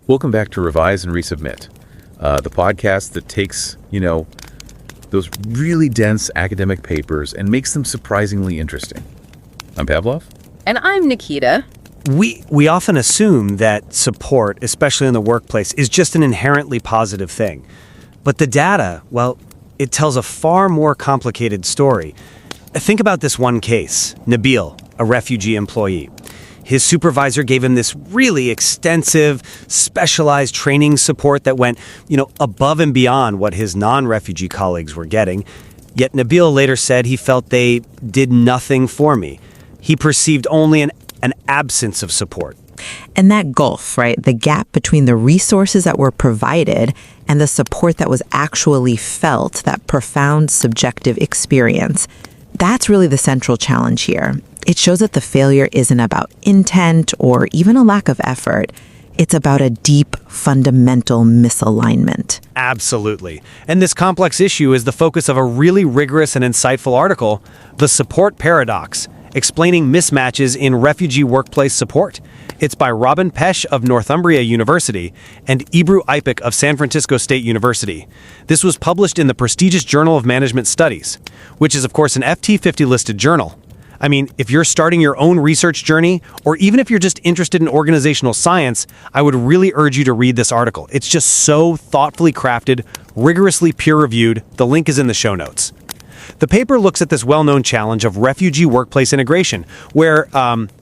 Welcome back to Revise and Resubmit, the podcast that takes, those really dense academic papers and makes them surprisingly interesting. I'm Pavlov. And I'm Nikita. We often assume that support, especially in the workplace, is just an inherently positive thing. But the data, well, it tells a far more complicated story. Think about this one case, Nabil, a refugee employee. His supervisor gave him this really extensive, specialized training support that went, above and beyond what his non-refugee colleagues were getting. Yet Nabil later said he felt they did nothing for me. He perceived only an absence of support. And that gulf, right, the gap between the resources that were provided and the support that was actually felt, that profound subjective experience, that's really the central challenge here. It shows that the failure isn't about intent or even a lack of effort. It's about a deep, fundamental misalignment. Absolutely. And this complex issue is the focus of a really rigorous and insightful article, The Support Paradox, explaining mismatches in refugee workplace support. It's by Robin Pesch of Northumbria University and Ebru Ipek of San Francisco State University. This was published in the prestigious Journal of Management Studies, which is, of course, an FT50 listed journal. I mean, if you're starting your own research journey, or even if you're just interested in organizational science, I would really urge you to read this article. It's just so thoughtfully crafted, rigorously peer-reviewed. The link is in the show notes. The paper looks at this well-known challenge of refugee workplace integration, where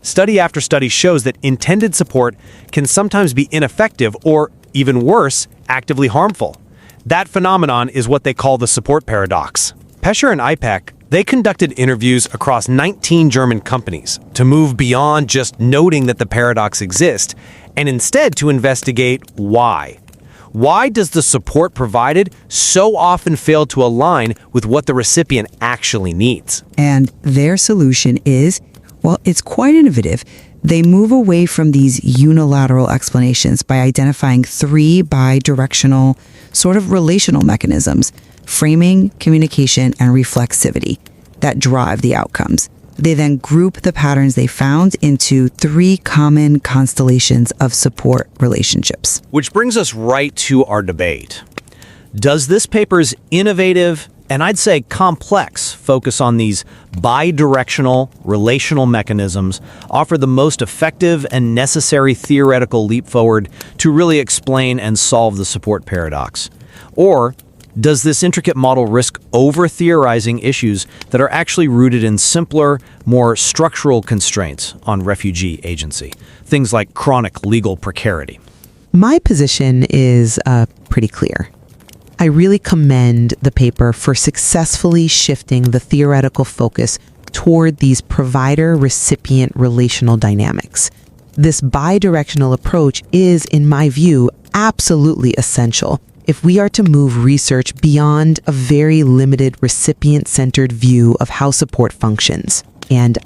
study after study shows that intended support can sometimes be ineffective or, even worse, actively harmful. That phenomenon is what they call the support paradox. Pescher and Ipek, they conducted interviews across 19 German companies to move beyond just noting that the paradox exists and instead to investigate why. Why does the support provided so often fail to align with what the recipient actually needs? And their solution is, well, it's quite innovative. They move away from these unilateral explanations by identifying three bi-directional, sort of relational mechanisms: framing, communication, and reflexivity that drive the outcomes. They then group the patterns they found into three common constellations of support relationships. Which brings us right to our debate. Does this paper's innovative, and I'd say complex, focus on these bi-directional relational mechanisms offer the most effective and necessary theoretical leap forward to really explain and solve the support paradox? Or does this intricate model risk over-theorizing issues that are actually rooted in simpler, more structural constraints on refugee agency? Things like chronic legal precarity. My position is pretty clear. I really commend the paper for successfully shifting the theoretical focus toward these provider-recipient relational dynamics. This bi-directional approach is, in my view, absolutely essential if we are to move research beyond a very limited recipient-centered view of how support functions. And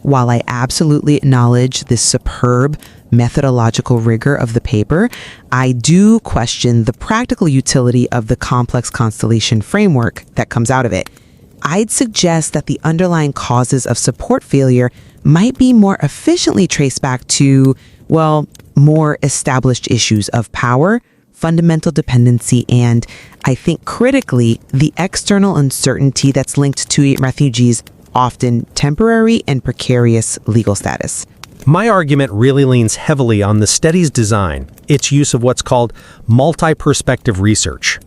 while I absolutely acknowledge this superb methodological rigor of the paper, I do question the practical utility of the complex constellation framework that comes out of it. I'd suggest that the underlying causes of support failure might be more efficiently traced back to, more established issues of power, fundamental dependency, and, I think critically, the external uncertainty that's linked to refugees' often temporary and precarious legal status. My argument really leans heavily on the study's design, its use of what's called multi-perspective research.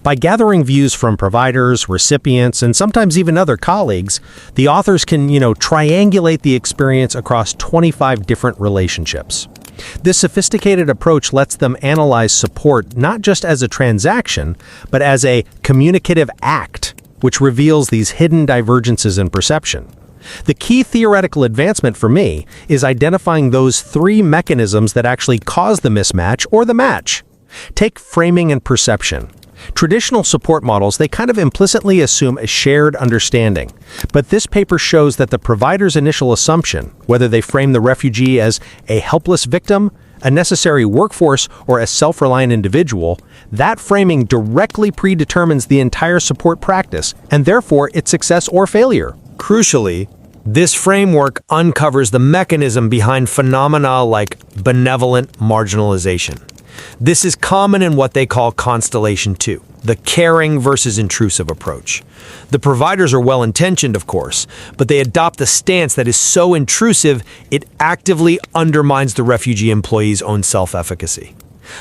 By gathering views from providers, recipients, and sometimes even other colleagues, the authors can, triangulate the experience across 25 different relationships. This sophisticated approach lets them analyze support not just as a transaction, but as a communicative act, which reveals these hidden divergences in perception. The key theoretical advancement for me is identifying those three mechanisms that actually cause the mismatch or the match. Take framing and perception. Traditional support models, they kind of implicitly assume a shared understanding. But this paper shows that the provider's initial assumption, whether they frame the refugee as a helpless victim, a necessary workforce, or a self-reliant individual, that framing directly predetermines the entire support practice, and therefore its success or failure. Crucially, this framework uncovers the mechanism behind phenomena like benevolent marginalization. This is common in what they call Constellation 2, the caring versus intrusive approach. The providers are well-intentioned, of course, but they adopt the stance that is so intrusive, it actively undermines the refugee employee's own self-efficacy.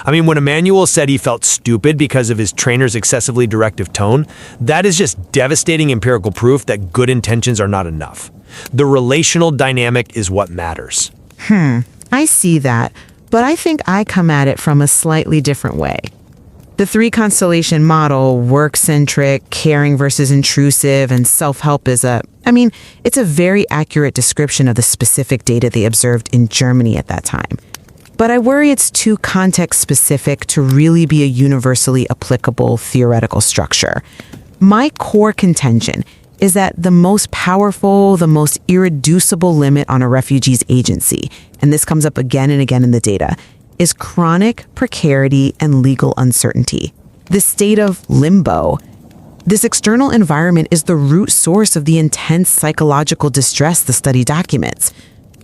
I mean, when Emmanuel said he felt stupid because of his trainer's excessively directive tone, that is just devastating empirical proof that good intentions are not enough. The relational dynamic is what matters. I see that, but I think I come at it from a slightly different way. The three constellation model, work-centric, caring versus intrusive, and self-help it's a very accurate description of the specific data they observed in Germany at that time. But I worry it's too context-specific to really be a universally applicable theoretical structure. My core contention is that the most powerful, the most irreducible limit on a refugee's agency, and this comes up again and again in the data, is chronic precarity and legal uncertainty. This state of limbo. This external environment is the root source of the intense psychological distress the study documents.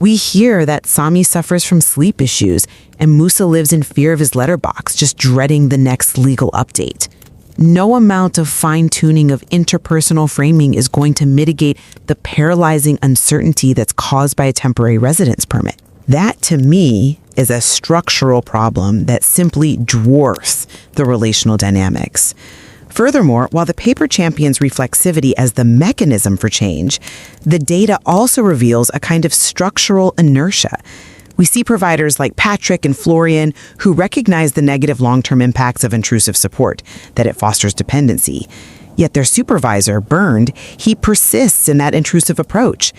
We hear that Sami suffers from sleep issues and Musa lives in fear of his letterbox, just dreading the next legal update. No amount of fine-tuning of interpersonal framing is going to mitigate the paralyzing uncertainty that's caused by a temporary residence permit. That, to me, is a structural problem that simply dwarfs the relational dynamics. Furthermore, while the paper champions reflexivity as the mechanism for change, the data also reveals a kind of structural inertia. We see providers like Patrick and Florian who recognize the negative long-term impacts of intrusive support, that it fosters dependency. Yet their supervisor, Bernd, he persists in that intrusive approach.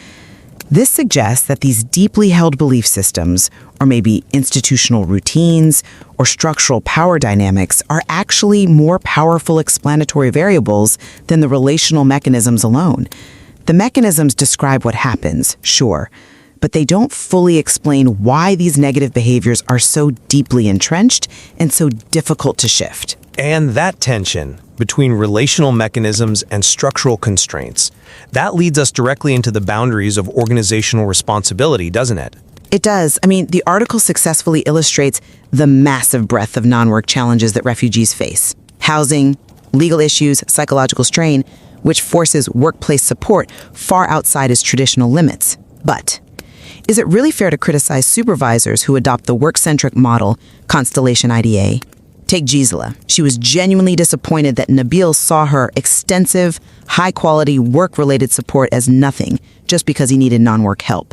This suggests that these deeply held belief systems, or maybe institutional routines, or structural power dynamics are actually more powerful explanatory variables than the relational mechanisms alone. The mechanisms describe what happens, sure, but they don't fully explain why these negative behaviors are so deeply entrenched and so difficult to shift. And that tension between relational mechanisms and structural constraints, that leads us directly into the boundaries of organizational responsibility, doesn't it? It does. The article successfully illustrates the massive breadth of non-work challenges that refugees face. Housing, legal issues, psychological strain, which forces workplace support far outside its traditional limits. But is it really fair to criticize supervisors who adopt the work-centric model, Constellation IDA? Take Gisela. She was genuinely disappointed that Nabil saw her extensive, high-quality, work-related support as nothing just because he needed non-work help.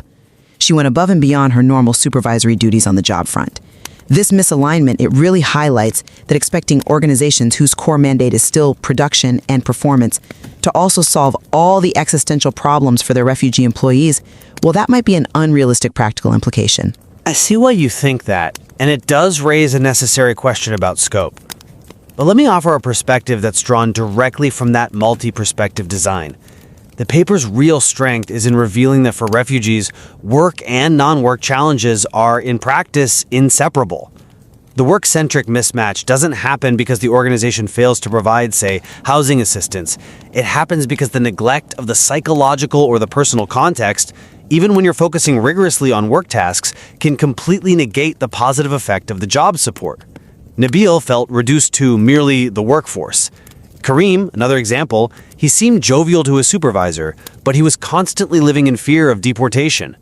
She went above and beyond her normal supervisory duties on the job front. This misalignment, it really highlights that expecting organizations whose core mandate is still production and performance to also solve all the existential problems for their refugee employees, well, that might be an unrealistic practical implication. I see why you think that, and it does raise a necessary question about scope. But let me offer a perspective that's drawn directly from that multi-perspective design. The paper's real strength is in revealing that for refugees, work and non-work challenges are, in practice, inseparable. The work-centric mismatch doesn't happen because the organization fails to provide, say, housing assistance. It happens because the neglect of the psychological or the personal context, even when you're focusing rigorously on work tasks, can completely negate the positive effect of the job support. Nabil felt reduced to merely the workforce. Karim, another example, he seemed jovial to his supervisor, but he was constantly living in fear of deportation.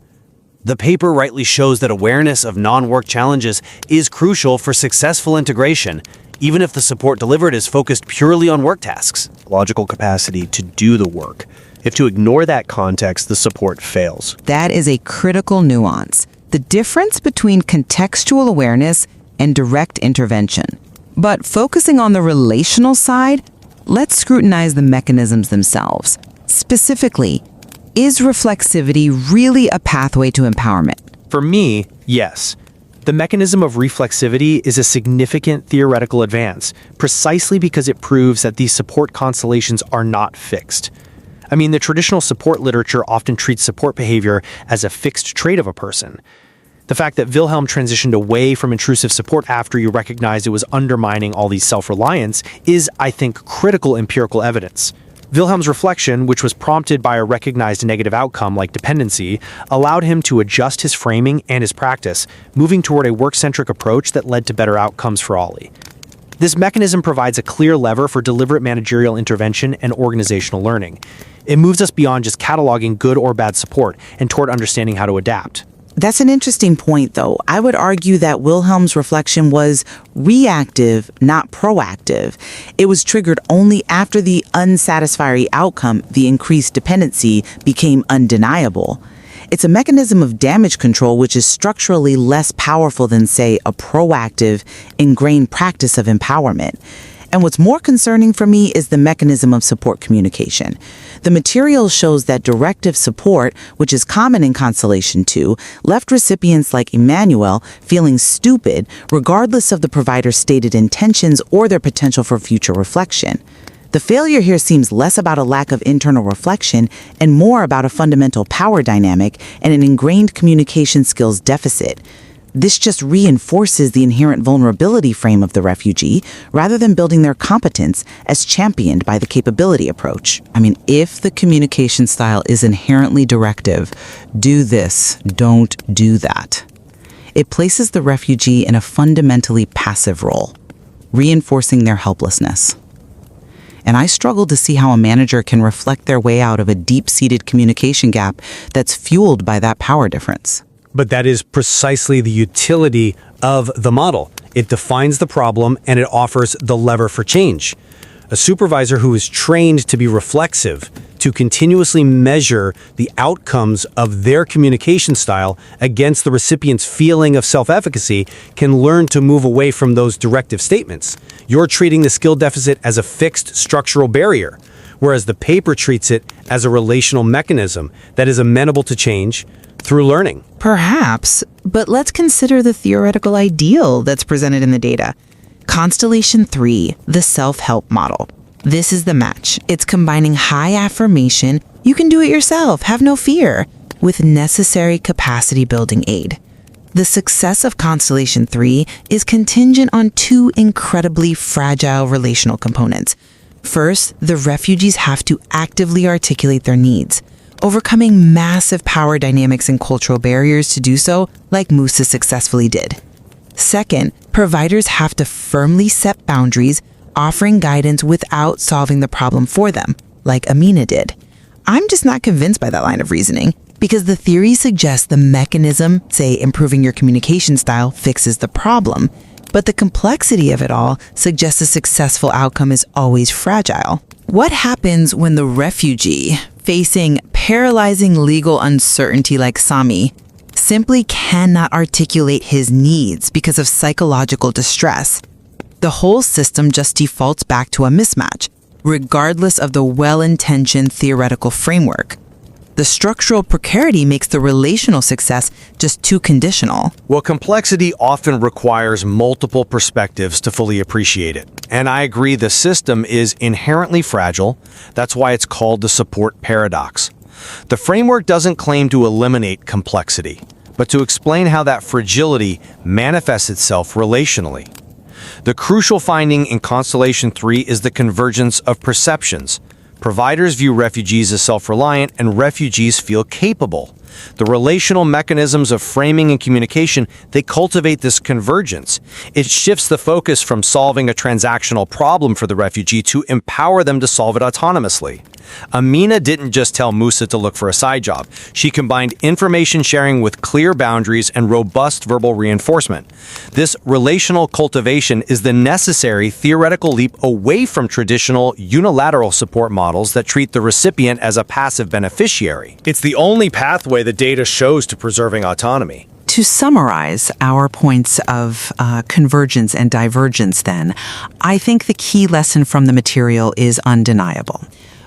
The paper rightly shows that awareness of non-work challenges is crucial for successful integration, even if the support delivered is focused purely on work tasks. Logical capacity to do the work. If to ignore that context, the support fails. That is a critical nuance. The difference between contextual awareness and direct intervention. But focusing on the relational side, let's scrutinize the mechanisms themselves. Specifically, is reflexivity really a pathway to empowerment? For me, yes. The mechanism of reflexivity is a significant theoretical advance, precisely because it proves that these support constellations are not fixed. The traditional support literature often treats support behavior as a fixed trait of a person. The fact that Wilhelm transitioned away from intrusive support after he recognized it was undermining all these self-reliance is, I think, critical empirical evidence. Wilhelm's reflection, which was prompted by a recognized negative outcome like dependency, allowed him to adjust his framing and his practice, moving toward a work-centric approach that led to better outcomes for Ollie. This mechanism provides a clear lever for deliberate managerial intervention and organizational learning. It moves us beyond just cataloging good or bad support and toward understanding how to adapt. That's an interesting point, though. I would argue that Wilhelm's reflection was reactive, not proactive. It was triggered only after the unsatisfactory outcome, the increased dependency, became undeniable. It's a mechanism of damage control which is structurally less powerful than, say, a proactive, ingrained practice of empowerment. And what's more concerning for me is the mechanism of support communication. The material shows that directive support, which is common in Constellation 2, left recipients like Emmanuel feeling stupid regardless of the provider's stated intentions or their potential for future reflection. The failure here seems less about a lack of internal reflection and more about a fundamental power dynamic and an ingrained communication skills deficit. This just reinforces the inherent vulnerability frame of the refugee rather than building their competence as championed by the capability approach. I mean, if the communication style is inherently directive, do this, don't do that, it places the refugee in a fundamentally passive role, reinforcing their helplessness. And I struggle to see how a manager can reflect their way out of a deep-seated communication gap that's fueled by that power difference. But that is precisely the utility of the model. It defines the problem and it offers the lever for change. A supervisor who is trained to be reflexive, to continuously measure the outcomes of their communication style against the recipient's feeling of self-efficacy, can learn to move away from those directive statements. You're treating the skill deficit as a fixed structural barrier, whereas the paper treats it as a relational mechanism that is amenable to change through learning. Perhaps, but let's consider the theoretical ideal that's presented in the data. Constellation 3, the self-help model. This is the match. It's combining high affirmation, you can do it yourself, have no fear, with necessary capacity building aid. The success of Constellation 3 is contingent on two incredibly fragile relational components. First, the refugees have to actively articulate their needs, overcoming massive power dynamics and cultural barriers to do so, like Musa successfully did. Second, providers have to firmly set boundaries, offering guidance without solving the problem for them, like Amina did. I'm just not convinced by that line of reasoning, because the theory suggests the mechanism, say improving your communication style, fixes the problem, but the complexity of it all suggests a successful outcome is always fragile. What happens when the refugee, facing paralyzing legal uncertainty like Sami, simply cannot articulate his needs because of psychological distress? The whole system just defaults back to a mismatch, regardless of the well-intentioned theoretical framework. The structural precarity makes the relational success just too conditional. Well, complexity often requires multiple perspectives to fully appreciate it. And I agree the system is inherently fragile. That's why it's called the support paradox. The framework doesn't claim to eliminate complexity, but to explain how that fragility manifests itself relationally. The crucial finding in Constellation 3 is the convergence of perceptions. Providers view refugees as self-reliant, and refugees feel capable. The relational mechanisms of framing and communication, they cultivate this convergence. It shifts the focus from solving a transactional problem for the refugee to empower them to solve it autonomously. Amina didn't just tell Musa to look for a side job. She combined information sharing with clear boundaries and robust verbal reinforcement. This relational cultivation is the necessary theoretical leap away from traditional unilateral support models that treat the recipient as a passive beneficiary. It's the only pathway the data shows to preserving autonomy. To summarize our points of convergence and divergence then, I think the key lesson from the material is undeniable.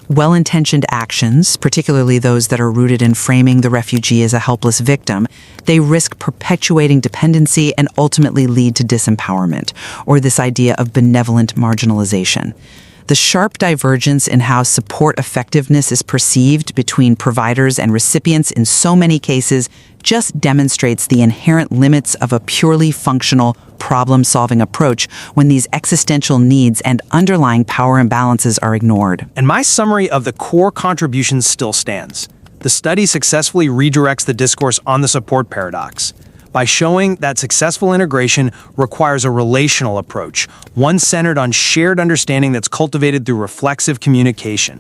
Well-intentioned actions, particularly those that are rooted in framing the refugee as a helpless victim, they risk perpetuating dependency and ultimately lead to disempowerment, or this idea of benevolent marginalization. the sharp divergence in how support effectiveness is perceived between providers and recipients in so many cases just demonstrates the inherent limits of a purely functional problem-solving approach when these existential needs and underlying power imbalances are ignored. And my summary of the core contributions still stands. The study successfully redirects the discourse on the support paradox by showing that successful integration requires a relational approach, one centered on shared understanding that's cultivated through reflexive communication.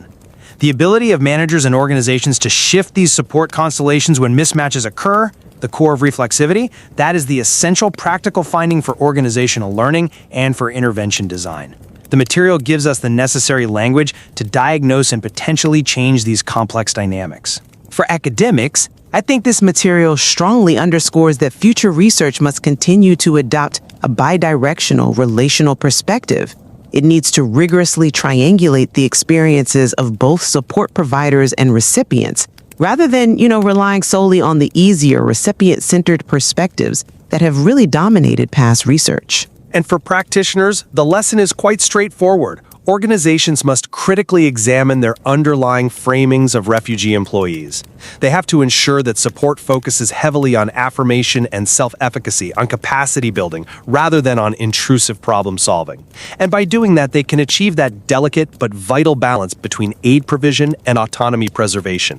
The ability of managers and organizations to shift these support constellations when mismatches occur, the core of reflexivity, that is the essential practical finding for organizational learning and for intervention design. The material gives us the necessary language to diagnose and potentially change these complex dynamics. For academics, I think this material strongly underscores that future research must continue to adopt a bidirectional relational perspective. It needs to rigorously triangulate the experiences of both support providers and recipients, rather than, relying solely on the easier recipient-centered perspectives that have really dominated past research. And for practitioners, the lesson is quite straightforward. Organizations must critically examine their underlying framings of refugee employees. They have to ensure that support focuses heavily on affirmation and self-efficacy, on capacity building, rather than on intrusive problem solving. And by doing that, they can achieve that delicate but vital balance between aid provision and autonomy preservation.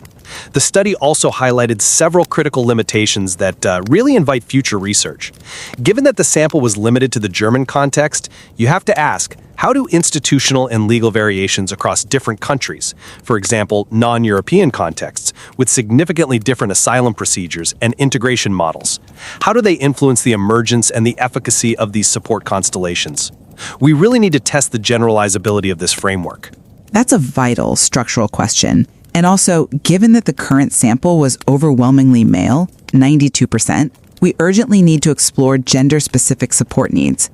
The study also highlighted several critical limitations that really invite future research. Given that the sample was limited to the German context, you have to ask, how do institutional and legal variations across different countries, for example, non-European contexts, with significantly different asylum procedures and integration models, how do they influence the emergence and the efficacy of these support constellations? We really need to test the generalizability of this framework. That's a vital structural question. And also, given that the current sample was overwhelmingly male, 92%, we urgently need to explore gender-specific support needs.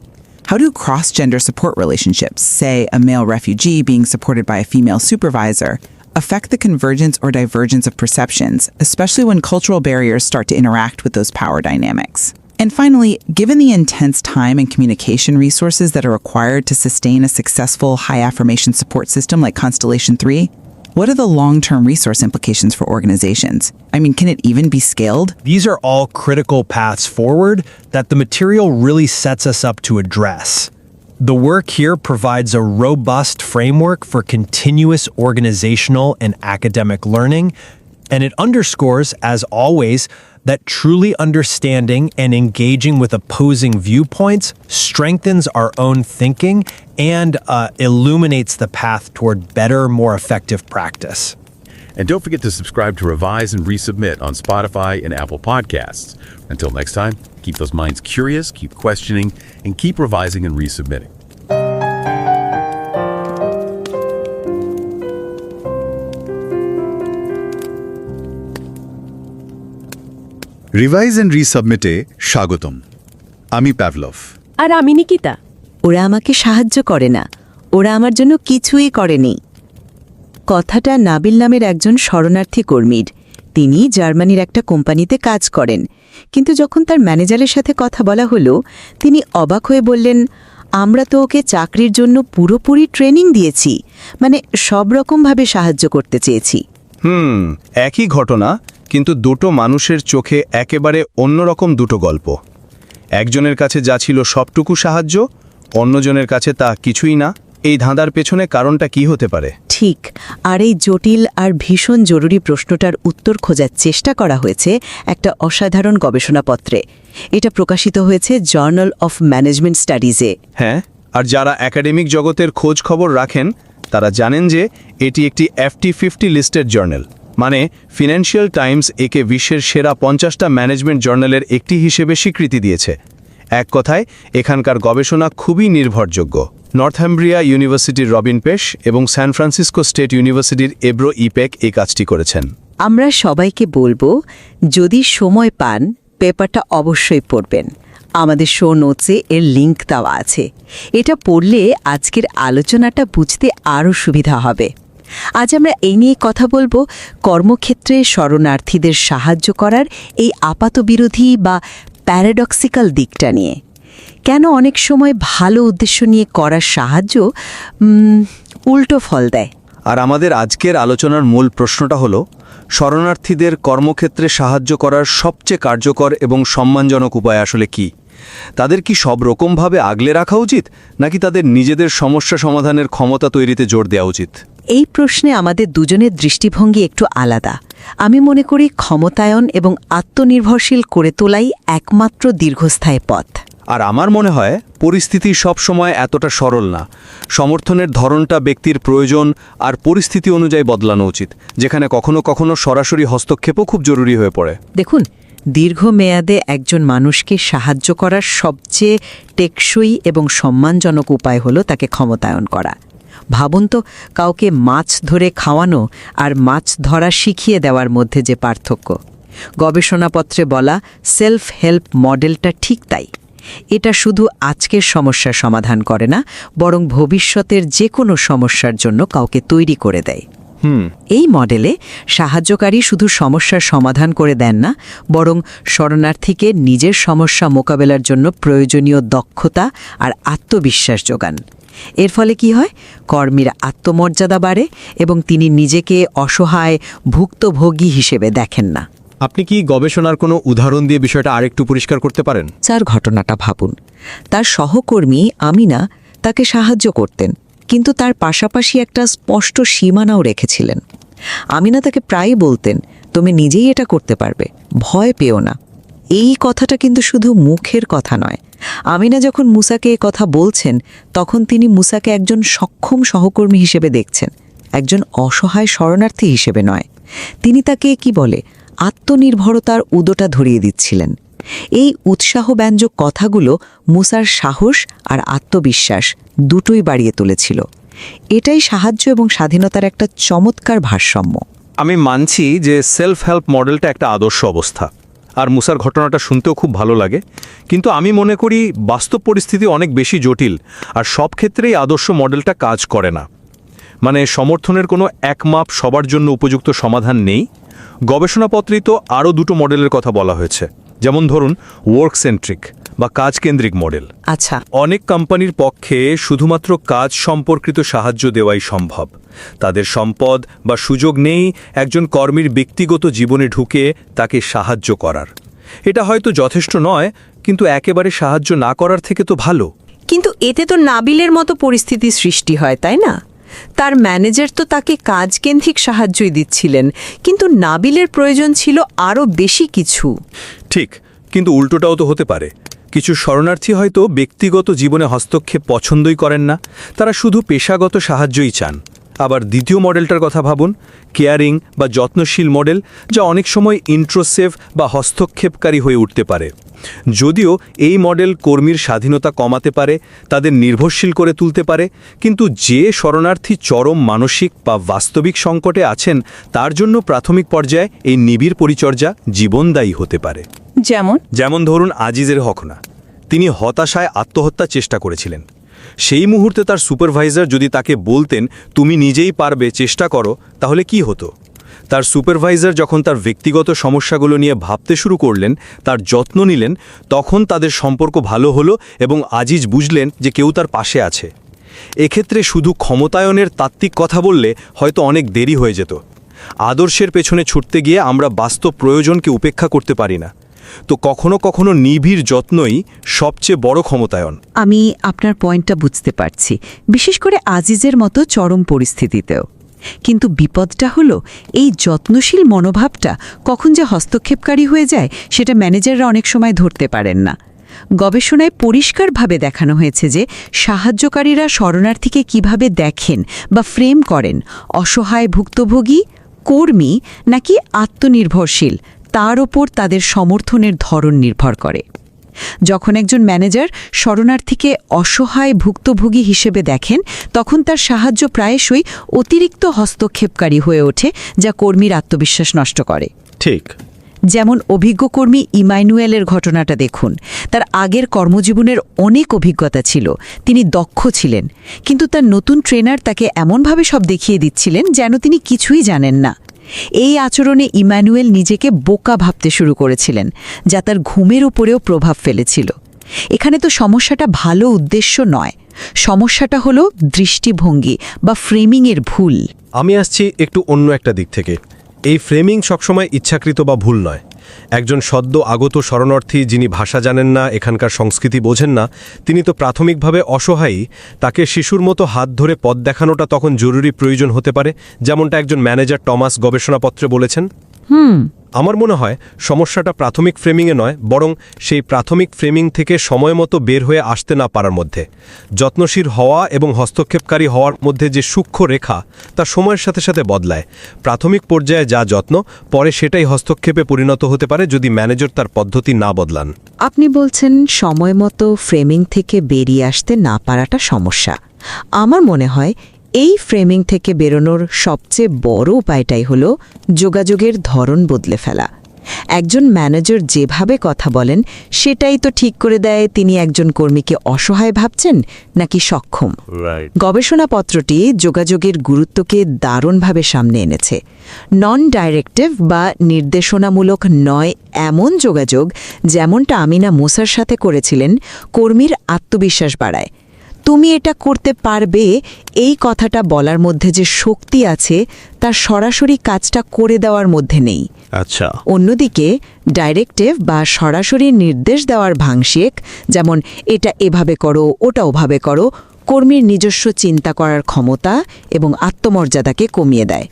How do cross-gender support relationships, say a male refugee being supported by a female supervisor, affect the convergence or divergence of perceptions, especially when cultural barriers start to interact with those power dynamics? And finally, given the intense time and communication resources that are required to sustain a successful high-affirmation support system like Constellation 3, what are the long-term resource implications for organizations? I mean, can it even be scaled? These are all critical paths forward that the material really sets us up to address. The work here provides a robust framework for continuous organizational and academic learning, and it underscores, as always, that truly understanding and engaging with opposing viewpoints strengthens our own thinking and illuminates the path toward better, more effective practice. And don't forget to subscribe to Revise and Resubmit on Spotify and Apple Podcasts. Until next time, keep those minds curious, keep questioning, and keep revising and resubmitting. Revise and রিসাবমিটে স্বাগতম। আমি Pavlov. আর আমি নিকিতা। ওরা আমাকে সাহায্য করে না, ওরা আমার জন্য কিছুই করেনি। কথাটা নাবিল নামের একজন শরণার্থী কর্মীর। তিনি জার্মানির একটা কোম্পানিতে কাজ করেন, কিন্তু যখন তার ম্যানেজারের সাথে কথা বলা হলো, তিনি অবাক হয়ে বললেন, আমরা তো ওকে চাকরির জন্য পুরোপুরি ট্রেনিং দিয়েছি, মানে সব রকমভাবে সাহায্য করতে চেয়েছি। একই ঘটনা, কিন্তু দুটো মানুষের চোখে একেবারে অন্যরকম দুটো গল্প। একজনের কাছে যা ছিল সবটুকু সাহায্য, অন্যজনের কাছে তা কিছুই না। এই ধাঁধার পেছনে কারণটা কি হতে পারে? ঠিক, আর এই জটিল আর ভীষণ জরুরি প্রশ্নটার উত্তর খোঁজার চেষ্টা করা হয়েছে একটা অসাধারণ গবেষণাপত্রে। এটা প্রকাশিত হয়েছে জার্নাল অফ ম্যানেজমেন্ট স্টাডিজে। হ্যাঁ, আর যারা একাডেমিক জগতের খোঁজ খবর রাখেন তারা জানেন যে এটি একটি FT50 লিস্টেড জার্নাল, মানে ফিনান্সিয়াল টাইমস একে বিশ্বের সেরা 50টা ম্যানেজমেন্ট জার্নালের একটি হিসেবে স্বীকৃতি দিয়েছে। এক কথায়, এখানকার গবেষণা খুবই নির্ভরযোগ্য। নর্থাম্ব্রিয়া ইউনিভার্সিটির রবিন পেশ এবং সান ফ্রান্সিসকো স্টেট ইউনিভার্সিটির এব্রো ইপেক এই কাজটি করেছেন। আমরা সবাইকে বলবো, যদি সময় পান পেপারটা অবশ্যই পড়বেন। আমাদের শো নোটসে এর লিঙ্ক দেওয়া আছে। এটা পড়লে আজকের আলোচনাটা বুঝতে আরও সুবিধা হবে। আজ আমরা এই নিয়ে কথা বলবো কর্মক্ষেত্রে শরণার্থীদের সাহায্য করার এই আপাতবিরোধী বা প্যারাডক্সিক্যাল দিকটা নিয়ে। কেন অনেক সময় ভালো উদ্দেশ্য নিয়ে করার সাহায্য উল্টো ফল দেয়। আর আমাদের আজকের আলোচনার মূল প্রশ্নটা হলো, শরণার্থীদের কর্মক্ষেত্রে সাহায্য করার সবচেয়ে কার্যকর এবং সম্মানজনক উপায় আসলে কি? তাদের কি সব রকমভাবে আগলে রাখা উচিত, নাকি তাদের নিজেদের সমস্যা সমাধানের ক্ষমতা তৈরিতে জোর দেওয়া উচিত? এই প্রশ্নে আমাদের দুজনের দৃষ্টিভঙ্গি একটু আলাদা। আমি মনে করি ক্ষমতায়ন এবং আত্মনির্ভরশীল করে তোলাই একমাত্র দীর্ঘস্থায়ী পথ। আর আমার মনে হয় পরিস্থিতি সবসময় এতটা সরল না। সমর্থনের ধরনটা ব্যক্তির প্রয়োজন আর পরিস্থিতি অনুযায়ী বদলানো উচিত, যেখানে কখনো কখনো সরাসরি হস্তক্ষেপও খুব জরুরি হয়ে পড়ে। দেখুন, দীর্ঘমেয়াদে একজন মানুষকে সাহায্য করার সবচেয়ে টেকসই এবং সম্মানজনক উপায় হলো তাকে ক্ষমতায়ন করা। ভাবুন তো, কাউকে মাছ ধরে খাওয়ানো আর মাছ ধরা শিখিয়ে দেওয়ার মধ্যে যে পার্থক্য। গবেষণাপত্রে বলা সেলফ হেল্প মডেলটা ঠিক তাই। এটা শুধু আজকের সমস্যার সমাধান করে না, বরং ভবিষ্যতের যে কোনো সমস্যার জন্য কাউকে তৈরি করে দেয়। এই মডেলে সাহায্যকারী শুধু সমস্যার সমাধান করে দেন না, বরং শরণার্থীকে নিজের সমস্যা মোকাবেলার জন্য প্রয়োজনীয় দক্ষতা আর আত্মবিশ্বাস যোগান। এর ফলে কি হয়? কর্মীর আত্মমর্যাদা বাড়ে এবং তিনি নিজেকে অসহায় ভুক্তভোগী হিসেবে দেখেন না। আপনি কি গবেষণার কোনো উদাহরণ দিয়ে বিষয়টা আরেকটু পরিষ্কার করতে পারেন? স্যার, ঘটনাটা ভাবুন। তার সহকর্মী আমিনা তাকে সাহায্য করতেন, কিন্তু তার পাশাপাশি একটা স্পষ্ট সীমানাও রেখেছিলেন। আমিনা তাকে প্রায়ই বলতেন, তুমি নিজেই এটা করতে পারবে, ভয় পেও না। এই কথাটা কিন্তু শুধু মুখের কথা নয়। আমিনা যখন মুসাকে এ কথা বলছেন, তখন তিনি মুসাকে একজন সক্ষম সহকর্মী হিসেবে দেখছেন, একজন অসহায় শরণার্থী হিসেবে নয়। তিনি তাকে কি বলে, আত্মনির্ভরতার উদোটা ধরিয়ে দিচ্ছিলেন। এই উৎসাহব্যঞ্জক কথাগুলো মুসার সাহস আর আত্মবিশ্বাস দুটোই বাড়িয়ে তুলেছিল। এটাই সাহায্য এবং স্বাধীনতার একটা চমৎকার ভারসাম্য। আমি মানছি যে সেলফ হেল্প মডেলটা একটা আদর্শ অবস্থা, আর মুসার ঘটনাটা শুনতেও খুব ভালো লাগে। কিন্তু আমি মনে করি বাস্তব পরিস্থিতি অনেক বেশি জটিল, আর সব ক্ষেত্রেই আদর্শ মডেলটা কাজ করে না। মানে সমর্থনের কোনো একমাপ সবার জন্য উপযুক্ত সমাধান নেই। গবেষণাপত্রেই তো আরও দুটো মডেলের কথা বলা হয়েছে, যেমন ধরুন ওয়ার্ক সেন্ট্রিক বা কাজকেন্দ্রিক মডেল। আচ্ছা, অনেক কোম্পানির পক্ষে শুধুমাত্র কাজ সম্পর্কিত সাহায্য দেওয়াই সম্ভব। তাদের সম্পদ বা সুযোগ নেই একজন কর্মীর ব্যক্তিগত জীবনে ঢুকে তাকে সাহায্য করার। এটা হয়তো যথেষ্ট নয়, কিন্তু একেবারে সাহায্য না করার থেকে তো ভালো। কিন্তু এতে তো নাবিলের মতো পরিস্থিতি সৃষ্টি হয়, তাই না? তার ম্যানেজার তো তাকে কাজকেন্দ্রিক সাহায্যই দিচ্ছিলেন, কিন্তু নাবিলের প্রয়োজন ছিল আরও বেশি কিছু। ঠিক, কিন্তু উল্টোটাও তো হতে পারে। কিছু শরণার্থী হয়তো ব্যক্তিগত জীবনে হস্তক্ষেপ পছন্দই করেন না, তারা শুধু পেশাগত সাহায্যই চান। আবার দ্বিতীয় মডেলটার কথা ভাবুন, কেয়ারিং বা যত্নশীল মডেল, যা অনেক সময় ইন্ট্রোসেভ বা হস্তক্ষেপকারী হয়ে উঠতে পারে। যদিও এই মডেল কর্মীর স্বাধীনতা কমাতে পারে, তাদের নির্ভরশীল করে তুলতে পারে, কিন্তু যে শরণার্থী চরম মানসিক বা বাস্তবিক সংকটে আছেন, তার জন্য প্রাথমিক পর্যায়ে এই নিবিড় পরিচর্যা জীবনদায়ী হতে পারে। যেমন ধরুন আজিজের ঘটনা। তিনি হতাশায় আত্মহত্যার চেষ্টা করেছিলেন। সেই মুহূর্তে তার সুপারভাইজার যদি তাকে বলতেন, তুমি নিজেই পারবে, চেষ্টা করো, তাহলে কি হতো? তার সুপারভাইজার যখন তার ব্যক্তিগত সমস্যাগুলো নিয়ে ভাবতে শুরু করলেন, তার যত্ন নিলেন, তখন তাদের সম্পর্ক ভালো হলো এবং আজিজ বুঝলেন যে কেউ তার পাশে আছে। এক্ষেত্রে শুধু ক্ষমতায়নের তাত্ত্বিক কথা বললে হয়তো অনেক দেরি হয়ে যেত। আদর্শের পেছনে ছুটতে গিয়ে আমরা বাস্তব প্রয়োজনকে উপেক্ষা করতে পারি না। তো কখনো কখনো নিবিড় যত্নই সবচেয়ে বড় ক্ষমতায়ন। আমি আপনার পয়েন্টটা বুঝতে পারছি, বিশেষ করে আজিজের মতো চরম পরিস্থিতিতেও। কিন্তু বিপদটা হলো, এই যত্নশীল মনোভাবটা কখন যে হস্তক্ষেপকারী হয়ে যায়, সেটা ম্যানেজাররা অনেক সময় ধরতে পারেন না। গবেষণায় পরিষ্কারভাবে দেখানো হয়েছে যে সাহায্যকারীরা শরণার্থীকে কিভাবে দেখেন বা ফ্রেম করেন, অসহায় ভুক্তভোগী, কর্মী নাকি আত্মনির্ভরশীল, তার ওপর তাদের সমর্থনের ধরন নির্ভর করে। যখন একজন ম্যানেজার শরণার্থীকে অসহায় ভুক্তভোগী হিসেবে দেখেন, তখন তার সাহায্য প্রায়শই অতিরিক্ত হস্তক্ষেপকারী হয়ে ওঠে, যা কর্মীর আত্মবিশ্বাস নষ্ট করে। ঠিক, যেমন অভিজ্ঞ কর্মী ইমানুয়েলের ঘটনাটা দেখুন। তার আগের কর্মজীবনের অনেক অভিজ্ঞতা ছিল, তিনি দক্ষ ছিলেন, কিন্তু তার নতুন ট্রেনার তাকে এমনভাবে সব দেখিয়ে দিচ্ছিলেন যেন তিনি কিছুই জানেন না। এই আচরণে ইমানুয়েল নিজেকে বোকা ভাবতে শুরু করেছিলেন, যা তার ঘুমের উপরেও প্রভাব ফেলেছিল। এখানে তো সমস্যাটা ভালো উদ্দেশ্য নয়, সমস্যাটা হলো দৃষ্টিভঙ্গি বা ফ্রেমিংয়ের ভুল। আমি আসছি একটু অন্য একটা দিক থেকে। এই ফ্রেমিং সবসময় ইচ্ছাকৃত বা ভুল নয়। একজন সদ্য আগত শরণার্থী যিনি ভাষা জানেন না, এখানকার সংস্কৃতি বোঝেন না, তিনি তো প্রাথমিকভাবে অসহায়ী। তাকে শিশুর মতো হাত ধরে পথ দেখানোটা তখন জরুরি প্রয়োজন হতে পারে, যেমনটা একজন ম্যানেজার টমাস গবেষণাপত্রে বলেছেন। আমার মনে হয় সমস্যাটা প্রাথমিক ফ্রেমিংয়ে নয়, বরং সেই প্রাথমিক ফ্রেমিং থেকে সময় মতো বের হয়ে আসতে না পারার মধ্যে। যত্নশীল হওয়া এবং হস্তক্ষেপকারী হওয়ার মধ্যে যে সূক্ষ্ম রেখা, তা সময়ের সাথে সাথে বদলায়। প্রাথমিক পর্যায়ে যা যত্ন, পরে সেটাই হস্তক্ষেপে পরিণত হতে পারে যদি ম্যানেজার তার পদ্ধতি না বদলান। আপনি বলছেন সময় মতো ফ্রেমিং থেকে বেরিয়ে আসতে না পারাটা সমস্যা। আমার মনে হয় এই ফ্রেমিং থেকে বেরোনোর সবচেয়ে বড় উপায়টাই হলো যোগাযোগের ধরন বদলে ফেলা। একজন ম্যানেজার যেভাবে কথা বলেন সেটাই তো ঠিক করে দেয় তিনি একজন কর্মীকে অসহায় ভাবছেন নাকি সক্ষম। গবেষণাপত্রটি যোগাযোগের গুরুত্বকে দারুণভাবে সামনে এনেছে। নন ডাইরেক্টিভ বা নির্দেশনামূলক নয় এমন যোগাযোগ, যেমনটা আমিনা মুসার সাথে করেছিলেন, কর্মীর আত্মবিশ্বাস বাড়ায়। তুমি এটা করতে পারবে, এই কথাটা বলার মধ্যে যে শক্তি আছে তার সরাসরি কাজটা করে দেওয়ার মধ্যে নেই। আচ্ছা, অন্যদিকে ডাইরেক্টিভ বা সরাসরি নির্দেশ দেওয়ার ভাংশেক, যেমন এটা এভাবে করো ওটা ওভাবে করো, কর্মীর নিজস্ব চিন্তা করার ক্ষমতা এবং আত্মমর্যাদাকে কমিয়ে দেয়।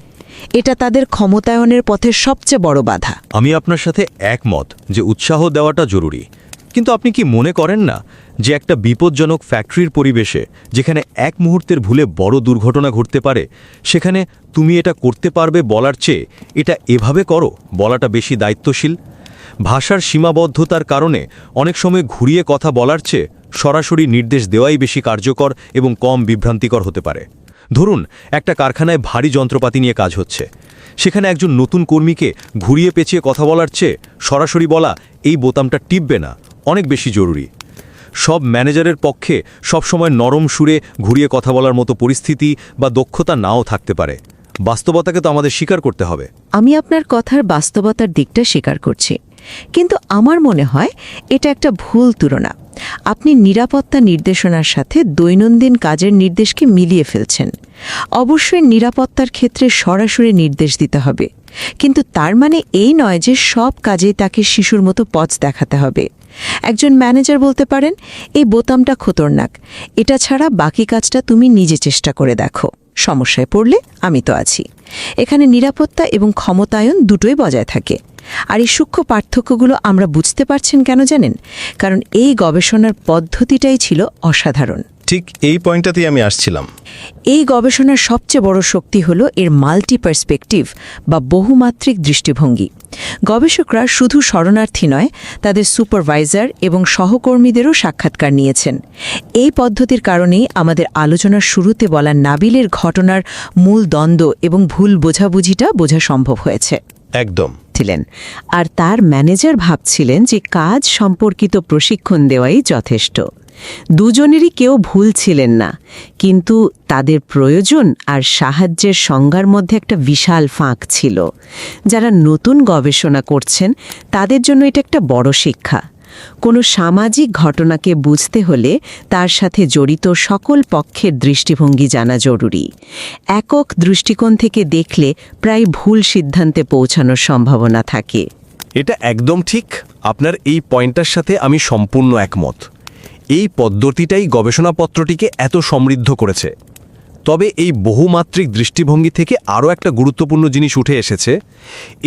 এটা তাদের ক্ষমতায়নের পথের সবচেয়ে বড় বাধা। আমি আপনার সাথে একমত যে উৎসাহ দেওয়াটা জরুরি, কিন্তু আপনি কি মনে করেন না যে একটা বিপজ্জনক ফ্যাক্টরির পরিবেশে, যেখানে এক মুহূর্তের ভুলে বড় দুর্ঘটনা ঘটতে পারে, সেখানে তুমি এটা করতে পারবে বলার চেয়ে এটা এভাবে করো বলাটা বেশি দায়িত্বশীল? ভাষার সীমাবদ্ধতার কারণে অনেক সময় ঘুরিয়ে কথা বলার চেয়ে সরাসরি নির্দেশ দেওয়াই বেশি কার্যকর এবং কম বিভ্রান্তিকর হতে পারে। ধরুন, একটা কারখানায় ভারী যন্ত্রপাতি নিয়ে কাজ হচ্ছে। সেখানে একজন নতুন কর্মীকে ঘুরিয়ে পেঁচিয়ে কথা বলার চেয়ে সরাসরি বলা এই বোতামটা টিপবে না অনেক বেশি জরুরি। সব ম্যানেজারের পক্ষে সবসময় নরম সুরে ঘুরিয়ে কথা বলার মতো পরিস্থিতি বা দক্ষতা নাও থাকতে পারে। বাস্তবতাকে তো আমাদের স্বীকার করতে হবে। আমি আপনার কথার বাস্তবতার দিকটা স্বীকার করছি, কিন্তু আমার মনে হয় এটা একটা ভুল তুলনা। আপনি নিরাপত্তা নির্দেশনার সাথে দৈনন্দিন কাজের নির্দেশকে মিলিয়ে ফেলছেন। অবশ্যই নিরাপত্তার ক্ষেত্রে সরাসরি নির্দেশ দিতে হবে, কিন্তু তার মানে এই নয় যে সব কাজে তাকে শিশুর মতো পথ দেখাতে হবে। একজন ম্যানেজার বলতে পারেন, এই বোতামটা খতরনাক, এটা ছাড়া বাকি কাজটা তুমি নিজে চেষ্টা করে দেখো, সমস্যায় পড়লে আমি তো আছি। এখানে নিরাপত্তা এবং ক্ষমতায়ন দুটোই বজায় থাকে। আর এই সূক্ষ্ম পার্থক্যগুলো আমরা বুঝতে পারছেন কেন জানেন? কারণ এই গবেষণার পদ্ধতিটাই ছিল অসাধারণ। ঠিক এই পয়েন্টটাতেই আমি আসছিলাম। এই গবেষণার সবচেয়ে বড় শক্তি হল এর মাল্টি পার্সপেক্টিভ বা বহুমাত্রিক দৃষ্টিভঙ্গি। গবেষকরা শুধু শরণার্থী নয়, তাদের সুপারভাইজার এবং সহকর্মীদেরও সাক্ষাৎকার নিয়েছেন। এই পদ্ধতির কারণেই আমাদের আলোচনার শুরুতে বলা নাবিলের ঘটনার মূল দ্বন্দ্ব এবং ভুল বোঝাবুঝিটা বোঝা সম্ভব হয়েছে। একদম ছিলেন। আর তার ম্যানেজার ভাবছিলেন যে কাজ সম্পর্কিত প্রশিক্ষণ দেওয়াই যথেষ্ট। দুজনেরই কেউ ভুল ছিলেন না, কিন্তু তাদের প্রয়োজন আর সাহায্যের সংজ্ঞার মধ্যে একটা বিশাল ফাঁক ছিল। যারা নতুন গবেষণা করছেন তাদের জন্য এটা একটা বড় শিক্ষা। কোনো সামাজিক ঘটনাকে বুঝতে হলে তার সাথে জড়িত সকল পক্ষের দৃষ্টিভঙ্গি জানা জরুরি। একক দৃষ্টিকোণ থেকে দেখলে প্রায় ভুল সিদ্ধান্তে পৌঁছানোর সম্ভাবনা থাকে। এটা একদম ঠিক। আপনার এই পয়েন্টটার সাথে আমি সম্পূর্ণ একমত। এই পদ্ধতিটাই গবেষণাপত্রটিকে এত সমৃদ্ধ করেছে। তবে এই বহুমাত্রিক দৃষ্টিভঙ্গি থেকে আরও একটা গুরুত্বপূর্ণ জিনিস উঠে এসেছে।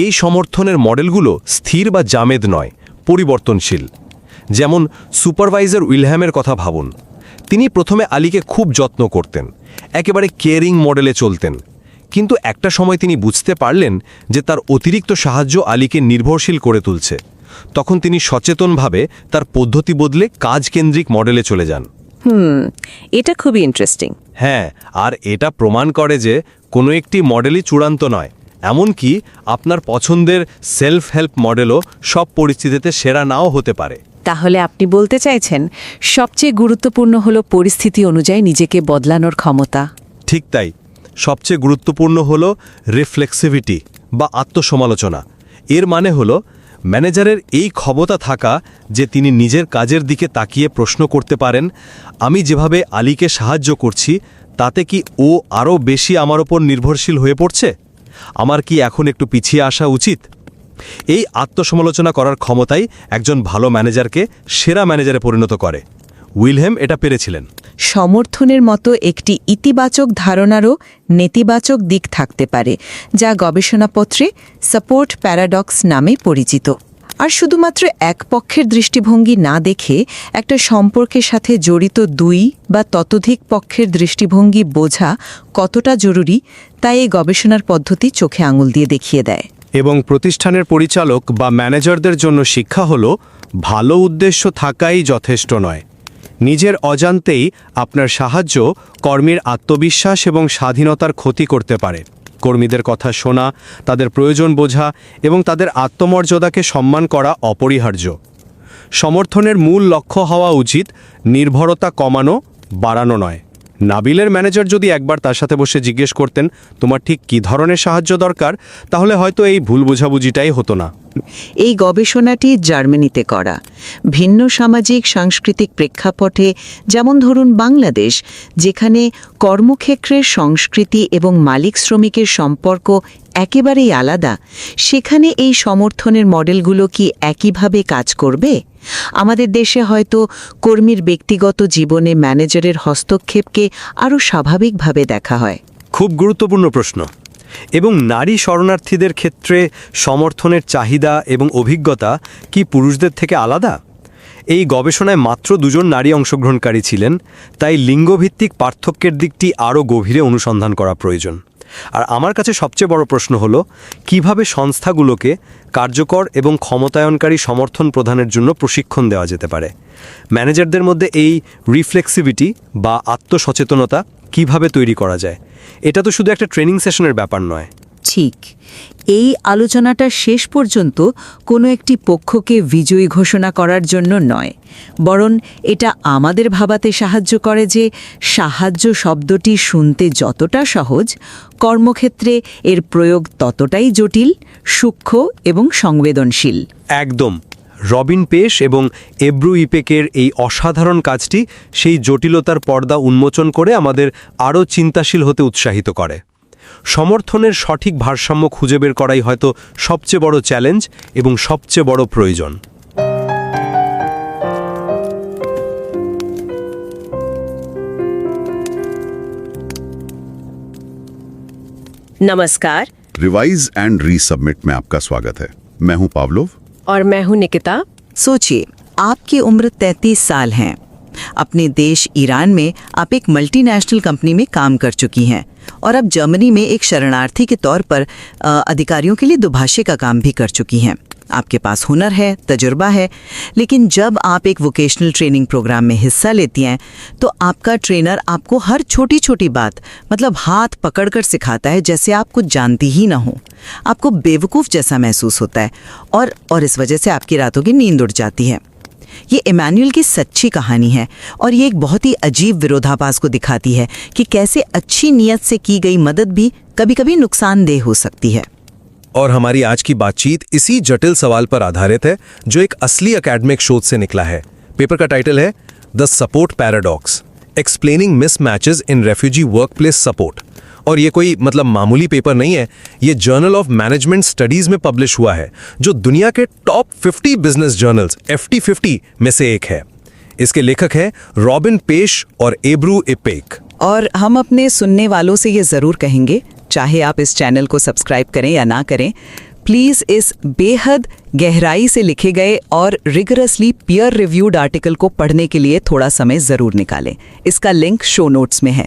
এই সমর্থনের মডেলগুলো স্থির বা জামেদ নয়, পরিবর্তনশীল। যেমন সুপারভাইজার উইলহ্যামের কথা ভাবুন। তিনি প্রথমে আলীকে খুব যত্ন করতেন, একেবারে কেয়ারিং মডেলে চলতেন। কিন্তু একটা সময় তিনি বুঝতে পারলেন যে তার অতিরিক্ত সাহায্য আলীকে নির্ভরশীল করে তুলছে। তখন তিনি সচেতনভাবে তার পদ্ধতি বদলে কাজকেন্দ্রিক মডেলে চলে যান। এটা খুবই ইন্টারেস্টিং। হ্যাঁ, আর এটা প্রমাণ করে যে কোনো একটি মডেলই চূড়ান্ত নয়। এমনকি আপনার পছন্দের সেলফ হেল্প মডেলও সব পরিস্থিতিতে সেরা নাও হতে পারে। তাহলে আপনি বলতে চাইছেন সবচেয়ে গুরুত্বপূর্ণ হলো পরিস্থিতি অনুযায়ী নিজেকে বদলানোর ক্ষমতা? ঠিক তাই। সবচেয়ে গুরুত্বপূর্ণ হলো রিফ্লেক্সিভিটি বা আত্মসমালোচনা। এর মানে হলো ম্যানেজারের এই ক্ষমতা থাকা যে তিনি নিজের কাজের দিকে তাকিয়ে প্রশ্ন করতে পারেন, আমি যেভাবে আলীকে সাহায্য করছি তাতে কি ও আরও বেশি আমার ওপর নির্ভরশীল হয়ে পড়ছে? আমার কি এখন একটু পিছিয়ে আসা উচিত? এই আত্মসমালোচনা করার ক্ষমতাই একজন ভালো ম্যানেজারকে সেরা ম্যানেজারে পরিণত করে। উইলহেম এটা পেরেছিলেন। সমর্থনের মতো একটি ইতিবাচক ধারণারও নেতিবাচক দিক থাকতে পারে, যা গবেষণাপত্রে সাপোর্ট প্যারাডক্স নামে পরিচিত। আর শুধুমাত্র এক পক্ষের দৃষ্টিভঙ্গি না দেখে একটা সম্পর্কের সাথে জড়িত দুই বা ততোধিক পক্ষের দৃষ্টিভঙ্গি বোঝা কতটা জরুরি তা এই গবেষণার পদ্ধতি চোখে আঙুল দিয়ে দেখিয়ে দেয়। এবং প্রতিষ্ঠানের পরিচালক বা ম্যানেজারদের জন্য শিক্ষা হল, ভালো উদ্দেশ্য থাকাই যথেষ্ট নয়। নিজের অজান্তেই আপনার সাহায্য কর্মীর আত্মবিশ্বাস এবং স্বাধীনতার ক্ষতি করতে পারে। কর্মীদের কথা শোনা, তাদের প্রয়োজন বোঝা এবং তাদের আত্মমর্যাদাকে সম্মান করা অপরিহার্য। সমর্থনের মূল লক্ষ্য হওয়া উচিত নির্ভরতা কমানো, বাড়ানো নয়। নাবিলের ম্যানেজার যদি একবার তার সাথে বসে জিজ্ঞেস করতেন তোমার ঠিক কী ধরনের সাহায্য দরকার, তাহলে হয়তো এই ভুল বোঝাবুঝিটাই হতো না। এই গবেষণাটি জার্মানিতে করা। ভিন্ন সামাজিক সাংস্কৃতিক প্রেক্ষাপটে, যেমন ধরুন বাংলাদেশ, যেখানে কর্মক্ষেত্রের সংস্কৃতি এবং মালিক শ্রমিকের সম্পর্ক একেবারেই আলাদা, সেখানে এই সমর্থনের মডেলগুলো কি একইভাবে কাজ করবে? আমাদের দেশে হয়তো কর্মীর ব্যক্তিগত জীবনে ম্যানেজারের হস্তক্ষেপকে আরও স্বাভাবিকভাবে দেখা হয়। খুব গুরুত্বপূর্ণ প্রশ্ন। এবং নারী শরণার্থীদের ক্ষেত্রে সমর্থনের চাহিদা এবং অভিজ্ঞতা কি পুরুষদের থেকে আলাদা? এই গবেষণায় মাত্র 2 জন নারী অংশগ্রহণকারী ছিলেন, তাই লিঙ্গভিত্তিক পার্থক্যের দিকটি আরও গভীরে অনুসন্ধান করা প্রয়োজন। আর আমার কাছে সবচেয়ে বড় প্রশ্ন হল, কিভাবে সংস্থাগুলোকে কার্যকর এবং ক্ষমতায়নকারী সমর্থন প্রদানের জন্য প্রশিক্ষণ দেওয়া যেতে পারে। ম্যানেজারদের মধ্যে এই রিফ্লেক্সিভিটি বা আত্মসচেতনতা কিভাবে তৈরি করা যায়? এটা তো শুধু একটা ট্রেনিং সেশনের ব্যাপার নয়। ঠিক। এই আলোচনাটা শেষ পর্যন্ত কোনো একটি পক্ষকে বিজয়ী ঘোষণা করার জন্য নয়, বরং এটা আমাদের ভাবাতে সাহায্য করে যে সাহায্য শব্দটি শুনতে যতটা সহজ, কর্মক্ষেত্রে এর প্রয়োগ ততটাই জটিল, সূক্ষ্ম এবং সংবেদনশীল। একদম। রবিন পেশ এবং এব্রু ইপেকের এই অসাধারণ কাজটি সেই জটিলতার পর্দা উন্মোচন করে আমাদের আরও চিন্তাশীল হতে উৎসাহিত করে। সমর্থনের সঠিক ভারসাম্য খুঁজে বের করাই হয়তো সবচেয়ে বড় চ্যালেঞ্জ এবং সবচেয়ে বড় প্রয়োজন। नमस्कार। रिवाइज एंड रीसबमिट में आपका स्वागत है। मैं हूं पावलोव और मैं हूं निकिता। सोचिए, आपकी उम्र 33 साल है। अपने देश ईरान में आप एक मल्टीनेशनल कंपनी में काम कर चुकी हैं और अब जर्मनी में एक शरणार्थी के तौर पर अधिकारियों के लिए दुभाषे का काम भी कर चुकी हैं। आपके पास हुनर है, तजुर्बा है, लेकिन जब आप एक वोकेशनल ट्रेनिंग प्रोग्राम में हिस्सा लेती हैं तो आपका ट्रेनर आपको हर छोटी छोटी बात मतलब हाथ पकड़कर सिखाता है जैसे आप कुछ जानती ही ना हो। आपको बेवकूफ़ जैसा महसूस होता है और इस वजह से आपकी रातों की नींद उड़ जाती है। ये इमैनुअल की सच्ची कहानी है और ये एक बहुत ही अजीब विरोधाभास को दिखाती है कि कैसे अच्छी नीयत से की गई मदद भी कभी-कभी नुकसानदेह हो सकती है। और हमारी आज की बातचीत इसी जटिल सवाल पर आधारित है जो एक असली एकेडमिक शोध से निकला है। पेपर का टाइटल है the support paradox, explaining mismatches in refugee workplace support. और ये कोई मतलब मामूली पेपर नहीं है, ये जर्नल ऑफ मैनेजमेंट स्टडीज में पब्लिश हुआ है, जो दुनिया के टॉप 50 बिजनेस जर्नल्स FT50 में से एक है। इसके लेखक हैं रॉबिन पेश और एब्रू इपेक। और हम अपने सुनने वालों से ये ज़रूर कहेंगे, चाहे आप इस चैनल को सब्सक्राइब करें या ना करें, प्लीज़ इस बेहद गहराई से लिखे गए और रिगरसली पीयर रिव्यूड आर्टिकल को पढ़ने के लिए थोड़ा समय ज़रूर निकालें। इसका लिंक शो नोट्स में है।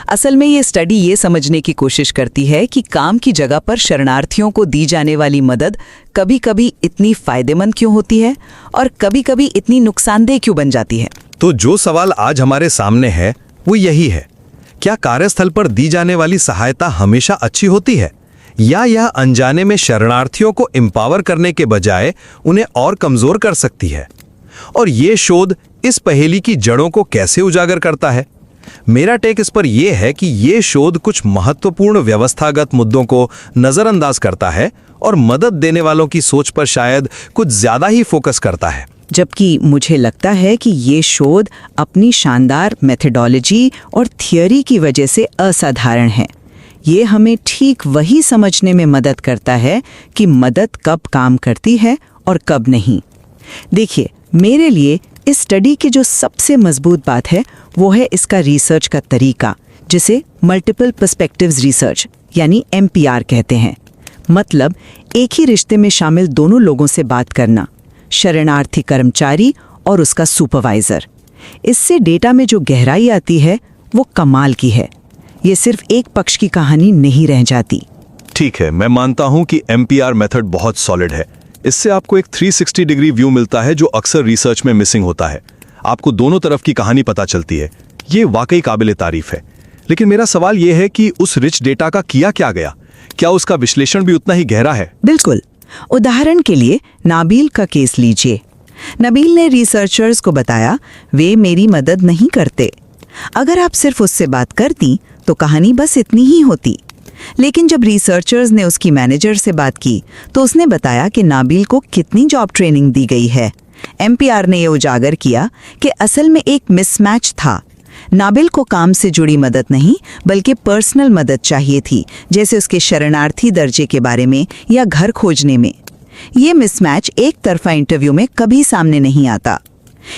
असल में ये स्टडी ये समझने की कोशिश करती है कि काम की जगह पर शरणार्थियों को दी जाने वाली मदद कभी कभी इतनी फ़ायदेमंद क्यों होती है और कभी कभी इतनी नुकसानदेह क्यों बन जाती है। तो जो सवाल आज हमारे सामने है वो यही है, क्या कार्यस्थल पर दी जाने वाली सहायता हमेशा अच्छी होती है या यह अनजाने में शरणार्थियों को एम्पावर करने के बजाय उन्हें और कमजोर कर सकती है? और ये शोध इस पहेली की जड़ों को कैसे उजागर करता है? मेरा टेक इस पर यह है कि ये शोध कुछ महत्वपूर्ण व्यवस्थागत मुद्दों को नजरअंदाज करता है और मदद देने वालों की सोच पर शायद कुछ ज्यादा ही फोकस करता है। जबकि मुझे लगता है कि ये शोध अपनी शानदार मेथडोलॉजी और थियोरी की वजह से असाधारण है। ये हमें ठीक वही समझने में मदद करता है कि मदद कब काम करती है और कब नहीं। देखिए, मेरे लिए इस स्टडी की जो सबसे मजबूत बात है वो है इसका रिसर्च का तरीका, जिसे मल्टीपल पर्सपेक्टिव्स रिसर्च यानी MPR कहते हैं। मतलब एक ही रिश्ते में शामिल दोनों लोगों से बात करना, शरणार्थी कर्मचारी और उसका सुपरवाइजर। इससे डेटा में जो गहराई आती है वो कमाल की है। ये सिर्फ एक पक्ष की कहानी नहीं रह जाती। ठीक है, मैं मानता हूं कि MPR मेथड बहुत सॉलिड है। इससे आपको एक 360 डिग्री व्यू मिलता है जो अक्सर रिसर्च में मिसिंग होता है। आपको दोनों तरफ की कहानी पता चलती है। ये वाकई काबिले तारीफ है। लेकिन मेरा सवाल ये है कि उस रिच डेटा का किया क्या गया? क्या उसका विश्लेषण भी उतना ही गहरा है? बिल्कुल। उदाहरण के लिए नाबील का केस लीजिए। नबील ने रिसर्चर्स को बताया वे मेरी मदद नहीं करते। अगर आप सिर्फ उससे बात करती तो कहानी बस इतनी ही होती। लेकिन जब रिसर्चर्स ने उसकी मैनेजर से बात की तो उसने बताया कि नाबील को कितनी जॉब ट्रेनिंग दी गई है। MPR ने यह उजागर किया कि असल में एक मिसमैच था। नाबिल को काम से जुड़ी मदद नहीं बल्कि पर्सनल मदद चाहिए थी, जैसे उसके शरणार्थी दर्जे के बारे में या घर खोजने में। ये मिसमैच एक तरफा इंटरव्यू में कभी सामने नहीं आता।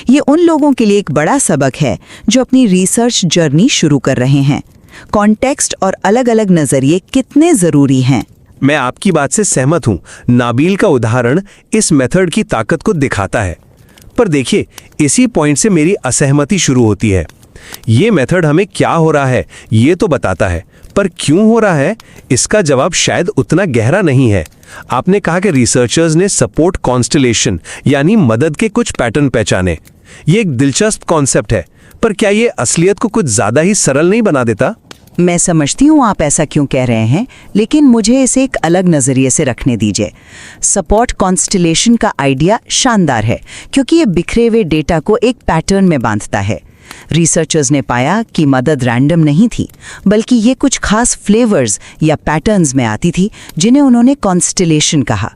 ये उन लोगों के लिए एक बड़ा सबक है जो अपनी रिसर्च जर्नी शुरू कर रहे हैं। कॉन्टेक्स्ट और अलग अलग नजरिए कितने जरूरी हैं। मैं आपकी बात से सहमत हूं। नाबील का उदाहरण इस मेथड की ताकत को दिखाता है। पर देखिए, इसी पॉइंट से मेरी असहमति शुरू होती है। ये मेथड हमें क्या हो रहा है ये तो बताता है, पर क्यों हो रहा है इसका जवाब शायद उतना गहरा नहीं है। आपने कहा कि रिसर्चर्स ने सपोर्ट कॉन्स्टलेशन यानी मदद के कुछ पैटर्न पहचाने। ये एक दिलचस्प कॉन्सेप्ट है, पर क्या ये असलियत को कुछ ज्यादा ही सरल नहीं बना देता? मैं समझती हूँ आप ऐसा क्यों कह रहे हैं, लेकिन मुझे इसे एक अलग नजरिए से रखने दीजिए। सपोर्ट कॉन्स्टलेशन का आइडिया शानदार है क्योंकि ये बिखरे हुए डेटा को एक पैटर्न में बांधता है। रिसर्चर्स ने पाया कि मदद रैंडम नहीं थी, बल्कि ये कुछ खास फ्लेवर्स या पैटर्न्स में आती थी जिन्हें उन्होंने कॉन्स्टलेशन कहा।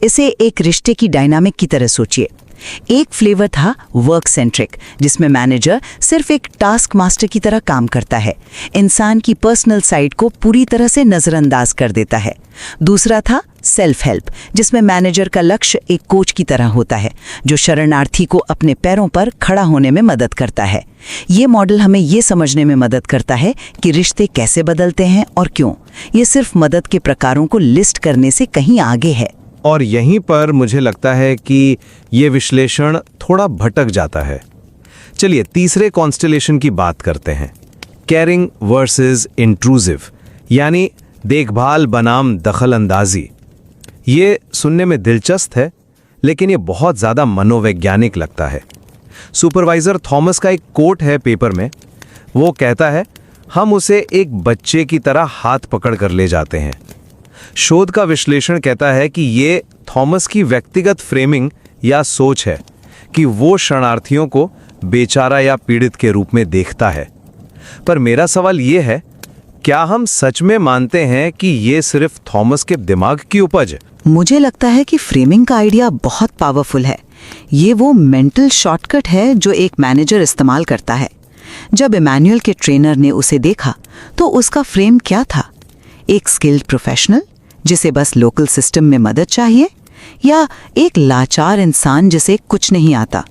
इसे एक रिश्ते की डायनामिक की तरह सोचिए। एक फ्लेवर था वर्क सेंट्रिक, जिसमें मैनेजर सिर्फ एक टास्क मास्टर की तरह काम करता है, इंसान की पर्सनल साइड को पूरी तरह से नजरअंदाज कर देता है। दूसरा था सेल्फ हेल्प, जिसमें मैनेजर का लक्ष्य एक कोच की तरह होता है जो शरणार्थी को अपने पैरों पर खड़ा होने में मदद करता है। ये मॉडल हमें ये समझने में मदद करता है कि रिश्ते कैसे बदलते हैं और क्यों। ये सिर्फ मदद के प्रकारों को लिस्ट करने से कहीं आगे है। और यहीं पर मुझे लगता है कि ये विश्लेषण थोड़ा भटक जाता है। चलिए तीसरे कॉन्स्टलेशन की बात करते हैं, केयरिंग वर्सेस इंट्रूसिव, यानी देखभाल बनाम दखल अंदाजी। ये सुनने में दिलचस्प है, लेकिन ये बहुत ज़्यादा मनोवैज्ञानिक लगता है। सुपरवाइज़र थॉमस का एक कोट है पेपर में। वो कहता है, हम उसे एक बच्चे की तरह हाथ पकड़ कर ले जाते हैं। शोध का विश्लेषण कहता है कि ये थॉमस की व्यक्तिगत फ्रेमिंग या सोच है कि वो शरणार्थियों को बेचारा या पीड़ित के रूप में देखता है। पर मेरा सवाल ये है, क्या हम सच में मानते हैं कि ये सिर्फ थॉमस के दिमाग की उपज है? मुझे लगता है कि फ्रेमिंग का आइडिया बहुत पावरफुल है। ये वो मेंटल शॉर्टकट है जो एक मैनेजर इस्तेमाल करता है। जब इमैनुअल के ट्रेनर ने उसे देखा तो उसका फ्रेम क्या था? एक स्किल्ड प्रोफेशनल जिसे बस लोकल सिस्टम में मदद चाहिए, या एक लाचार इंसान जिसे कुछ नहीं आता?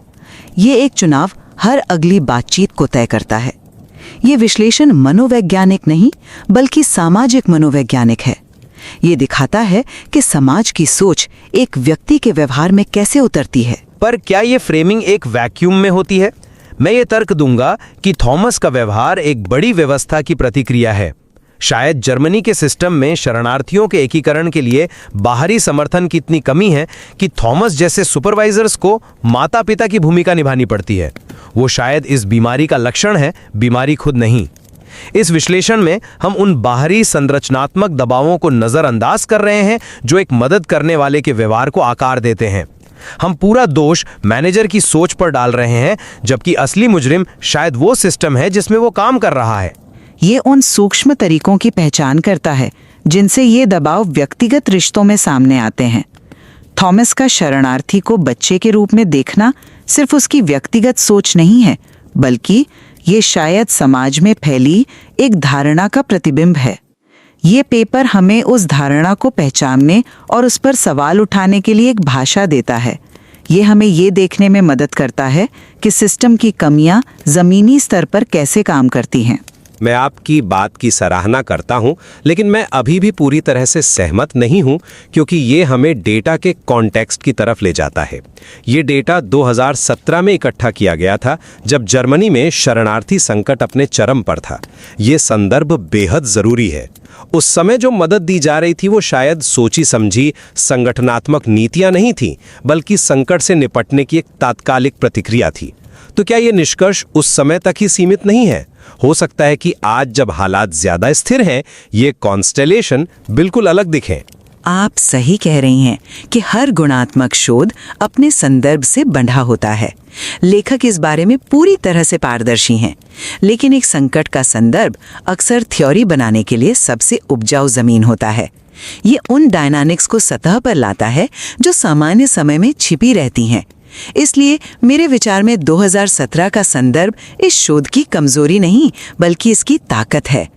ये एक चुनाव हर अगली बातचीत को तय करता है। ये विश्लेषण मनोवैज्ञानिक नहीं बल्कि सामाजिक मनोवैज्ञानिक है। ये दिखाता है कि समाज की सोच एक व्यक्ति के व्यवहार में कैसे उतरती है। पर क्या ये फ्रेमिंग एक वैक्यूम में होती है? मैं ये तर्क दूंगा कि थॉमस का व्यवहार एक बड़ी व्यवस्था की प्रतिक्रिया है। शायद जर्मनी के सिस्टम में शरणार्थियों के एकीकरण के लिए बाहरी समर्थन की इतनी कमी है कि थॉमस जैसे सुपरवाइजर्स को माता पिता की भूमिका निभानी पड़ती है। वो शायद इस बीमारी का लक्षण है, बीमारी खुद नहीं। इस विश्लेषण में हम उन बाहरी संरचनात्मक दबावों को नजरअंदाज कर रहे हैं जो एक मदद करने वाले के व्यवहार को आकार देते हैं। हम पूरा दोष मैनेजर की सोच पर डाल रहे हैं, जबकि असली मुजरिम शायद वो सिस्टम है जिसमें वो काम कर रहा है। ये उन सूक्ष्म तरीकों की पहचान करता है जिनसे ये दबाव व्यक्तिगत रिश्तों में सामने आते हैं। थॉमस का शरणार्थी को बच्चे के रूप में देखना सिर्फ उसकी व्यक्तिगत सोच नहीं है, बल्कि ये शायद समाज में फैली एक धारणा का प्रतिबिंब है। ये पेपर हमें उस धारणा को पहचानने और उस पर सवाल उठाने के लिए एक भाषा देता है। ये हमें ये देखने में मदद करता है कि सिस्टम की कमियां जमीनी स्तर पर कैसे काम करती हैं। मैं आपकी बात की सराहना करता हूं, लेकिन मैं अभी भी पूरी तरह से सहमत नहीं हूं, क्योंकि ये हमें डेटा के कॉन्टेक्स्ट की तरफ ले जाता है। ये डेटा 2017 में इकट्ठा किया गया था, जब जर्मनी में शरणार्थी संकट अपने चरम पर था। ये संदर्भ बेहद जरूरी है। उस समय जो मदद दी जा रही थी वो शायद सोची समझी संगठनात्मक नीतियां नहीं थी, बल्कि संकट से निपटने की एक तात्कालिक प्रतिक्रिया थी। तो क्या ये निष्कर्ष उस समय तक ही सीमित नहीं है? हो सकता है कि आज जब हालात ज्यादा स्थिर हैं, ये कॉन्स्टेलेशन बिल्कुल अलग दिखें। आप सही कह रही हैं कि हर गुणात्मक शोध अपने संदर्भ से बंधा होता है। लेखक इस बारे में पूरी तरह से पारदर्शी हैं, लेकिन एक संकट का संदर्भ अक्सर थ्योरी बनाने के लिए सबसे उपजाऊ जमीन होता है। ये उन डायनामिक्स को सतह पर लाता है जो सामान्य समय में छिपी रहती हैं। इसलिए मेरे विचार में 2017 का संदर्भ इस शोध की कमजोरी नहीं, बल्कि इसकी ताकत है।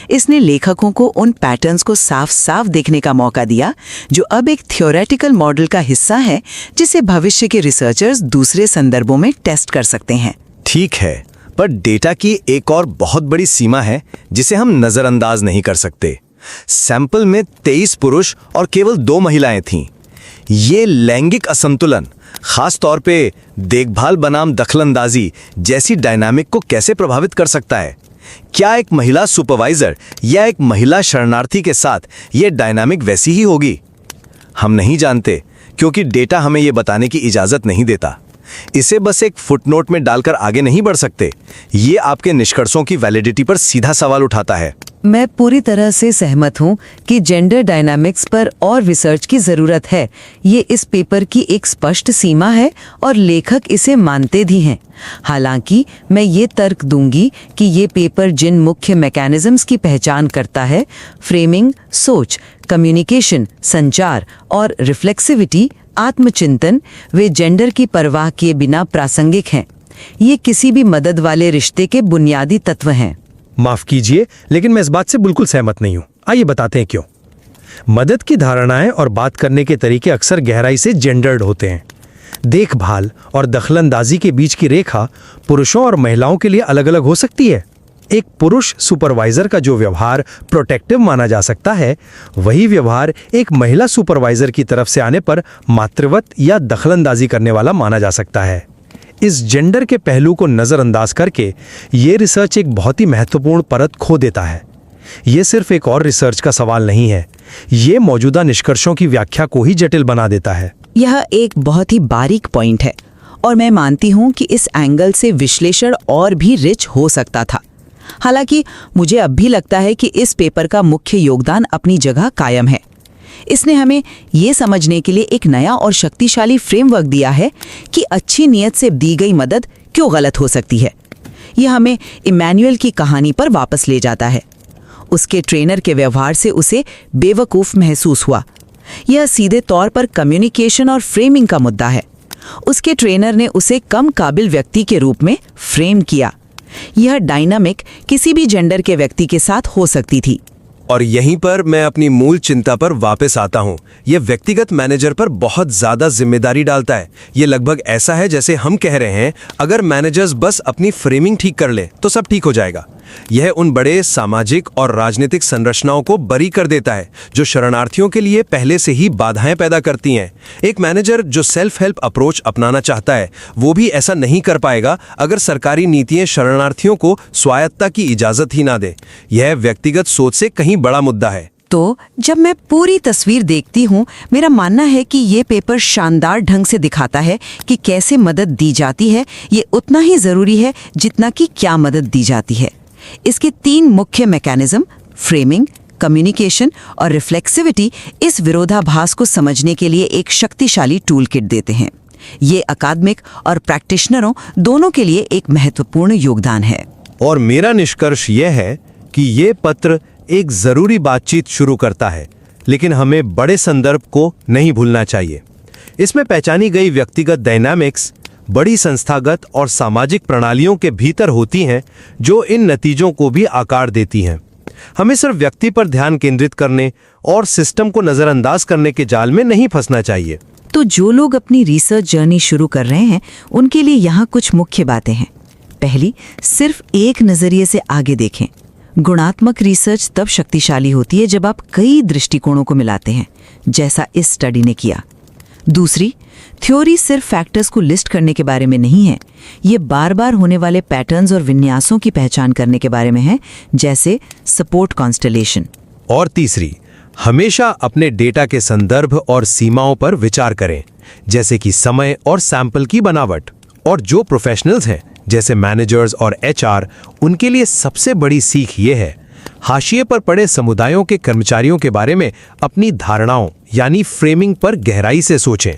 इसने लेखकों को उन पैटर्न्स को साफ साफ देखने का मौका दिया, जो अब एक थ्योरेटिकल मॉडल का हिस्सा है, जिसे भविष्य के रिसर्चर्स दूसरे संदर्भों में टेस्ट कर सकते हैं। ठीक है, पर डेटा की एक और बहुत बड़ी सीमा है जिसे हम नजरअंदाज नहीं कर सकते। सैंपल में 23 पुरुष और केवल 2 महिलाएं थीं। ये लैंगिक असंतुलन, खास तौर पे देखभाल बनाम दखलंदाजी जैसी डायनामिक को कैसे प्रभावित कर सकता है? क्या एक महिला सुपरवाइजर या एक महिला शरणार्थी के साथ ये डायनामिक वैसी ही होगी? हम नहीं जानते, क्योंकि डेटा हमें ये बताने की इजाजत नहीं देता। इसे बस एक फुटनोट में डालकर आगे नहीं बढ़ सकते। ये आपके निष्कर्षों की वैलिडिटी पर सीधा सवाल उठाता है। मैं पूरी तरह से सहमत हूं कि जेंडर डायनामिक्स पर और रिसर्च की जरूरत है। ये इस पेपर की एक स्पष्ट सीमा है और लेखक इसे मानते भी हैं। हालांकि मैं ये तर्क दूंगी कि ये पेपर जिन मुख्य मैकेनिज्म्स की पहचान करता है, फ्रेमिंग, सोच, कम्युनिकेशन, संचार और रिफ्लेक्सिविटी, आत्मचिंतन, वे जेंडर की परवाह किए बिना प्रासंगिक हैं। ये किसी भी मदद वाले रिश्ते के बुनियादी तत्व हैं। माफ कीजिए, लेकिन मैं इस बात से बिल्कुल सहमत नहीं हूं। आइए बताते हैं क्यों। मदद की धारणाएं और बात करने के तरीके अक्सर गहराई से जेंडर्ड होते हैं। देखभाल और दखलंदाजी के बीच की रेखा पुरुषों और महिलाओं के लिए अलग अलग हो सकती है। एक पुरुष सुपरवाइजर का जो व्यवहार प्रोटेक्टिव माना जा सकता है, वही व्यवहार एक महिला सुपरवाइजर की तरफ से आने पर मातृवत या दखलंदाजी करने वाला माना जा सकता है। इस जेंडर के पहलू को नजरअंदाज करके ये रिसर्च एक बहुत ही महत्वपूर्ण परत खो देता है। ये सिर्फ एक और रिसर्च का सवाल नहीं है, ये मौजूदा निष्कर्षों की व्याख्या को ही जटिल बना देता है। यह एक बहुत ही बारीक पॉइंट है और मैं मानती हूं कि इस एंगल से विश्लेषण और भी रिच हो सकता था। हालांकि मुझे अब भी लगता है कि इस पेपर का मुख्य योगदान अपनी जगह कायम है। इसने हमें ये समझने के लिए एक नया और शक्तिशाली फ्रेमवर्क दिया है कि अच्छी नीयत से दी गई मदद क्यों गलत हो सकती है। यह हमें इमैनुअल की कहानी पर वापस ले जाता है। उसके ट्रेनर के व्यवहार से उसे बेवकूफ़ महसूस हुआ। यह सीधे तौर पर कम्युनिकेशन और फ्रेमिंग का मुद्दा है। उसके ट्रेनर ने उसे कम काबिल व्यक्ति के रूप में फ्रेम किया। यह डायनामिक किसी भी जेंडर के व्यक्ति के साथ हो सकती थी। और यहीं पर मैं अपनी मूल चिंता पर वापस आता हूं। यह व्यक्तिगत मैनेजर पर बहुत ज्यादा जिम्मेदारी डालता है। यह लगभग ऐसा है जैसे हम कह रहे हैं, अगर मैनेजर्स बस अपनी फ्रेमिंग ठीक कर ले तो सब ठीक हो जाएगा। यह उन बड़े सामाजिक और राजनीतिक संरचनाओं को बरी कर देता है जो शरणार्थियों के लिए पहले से ही बाधाएं पैदा करती हैं। एक मैनेजर जो सेल्फ हेल्प अप्रोच अपनाना चाहता है, वो भी ऐसा नहीं कर पाएगा अगर सरकारी नीतियां शरणार्थियों को स्वायत्तता की इजाजत ही ना दे। यह व्यक्तिगत सोच से कहीं बड़ा मुद्दा है। तो जब मैं पूरी तस्वीर देखती हूँ, मेरा मानना है कि ये पेपर शानदार ढंग से दिखाता है कि कैसे मदद दी जाती है। ये उतना ही जरूरी है जितना कि क्या मदद दी जाती है। इसके 3 मुख्य मैकेनिज्म, फ्रेमिंग, कम्युनिकेशन और रिफ्लेक्सिविटी इस विरोधाभास को समझने के लिए एक शक्तिशाली टूल किट देते हैं। ये अकादमिक और प्रैक्टिशनरों दोनों के लिए एक महत्वपूर्ण योगदान है। और मेरा निष्कर्ष यह है कि ये पत्र एक जरूरी बातचीत शुरू करता है, लेकिन हमें बड़े संदर्भ को नहीं भूलना चाहिए। इसमें पहचानी गई व्यक्तिगत डायनामिक्स बड़ी संस्थागत और सामाजिक प्रणालियों के भीतर होती हैं, जो इन नतीजों को भी आकार देती हैं। हमें सिर्फ व्यक्ति पर ध्यान केंद्रित करने और सिस्टम को नजरअंदाज करने के जाल में नहीं फंसना चाहिए। तो जो लोग अपनी रिसर्च जर्नी शुरू कर रहे हैं, उनके लिए यहाँ कुछ मुख्य बातें हैं। पहली, सिर्फ एक नजरिए से आगे देखें। गुणात्मक रिसर्च तब शक्तिशाली होती है जब आप कई दृष्टिकोणों को मिलाते हैं, जैसा इस स्टडी ने किया। दूसरी, थ्योरी सिर्फ फैक्टर्स को लिस्ट करने के बारे में नहीं है, ये बार बार होने वाले पैटर्न्स और विन्यासों की पहचान करने के बारे में है, जैसे सपोर्ट कॉन्स्टलेशन। और तीसरी, हमेशा अपने डेटा के संदर्भ और सीमाओं पर विचार करें, जैसे कि समय और सैंपल की बनावट। और जो प्रोफेशनल्स हैं, जैसे मैनेजर्स और एचआर, उनके लिए सबसे बड़ी सीख ये है, हाशिए पर पड़े समुदायों के कर्मचारियों के बारे में अपनी धारणाओं यानी फ्रेमिंग पर गहराई से सोचें।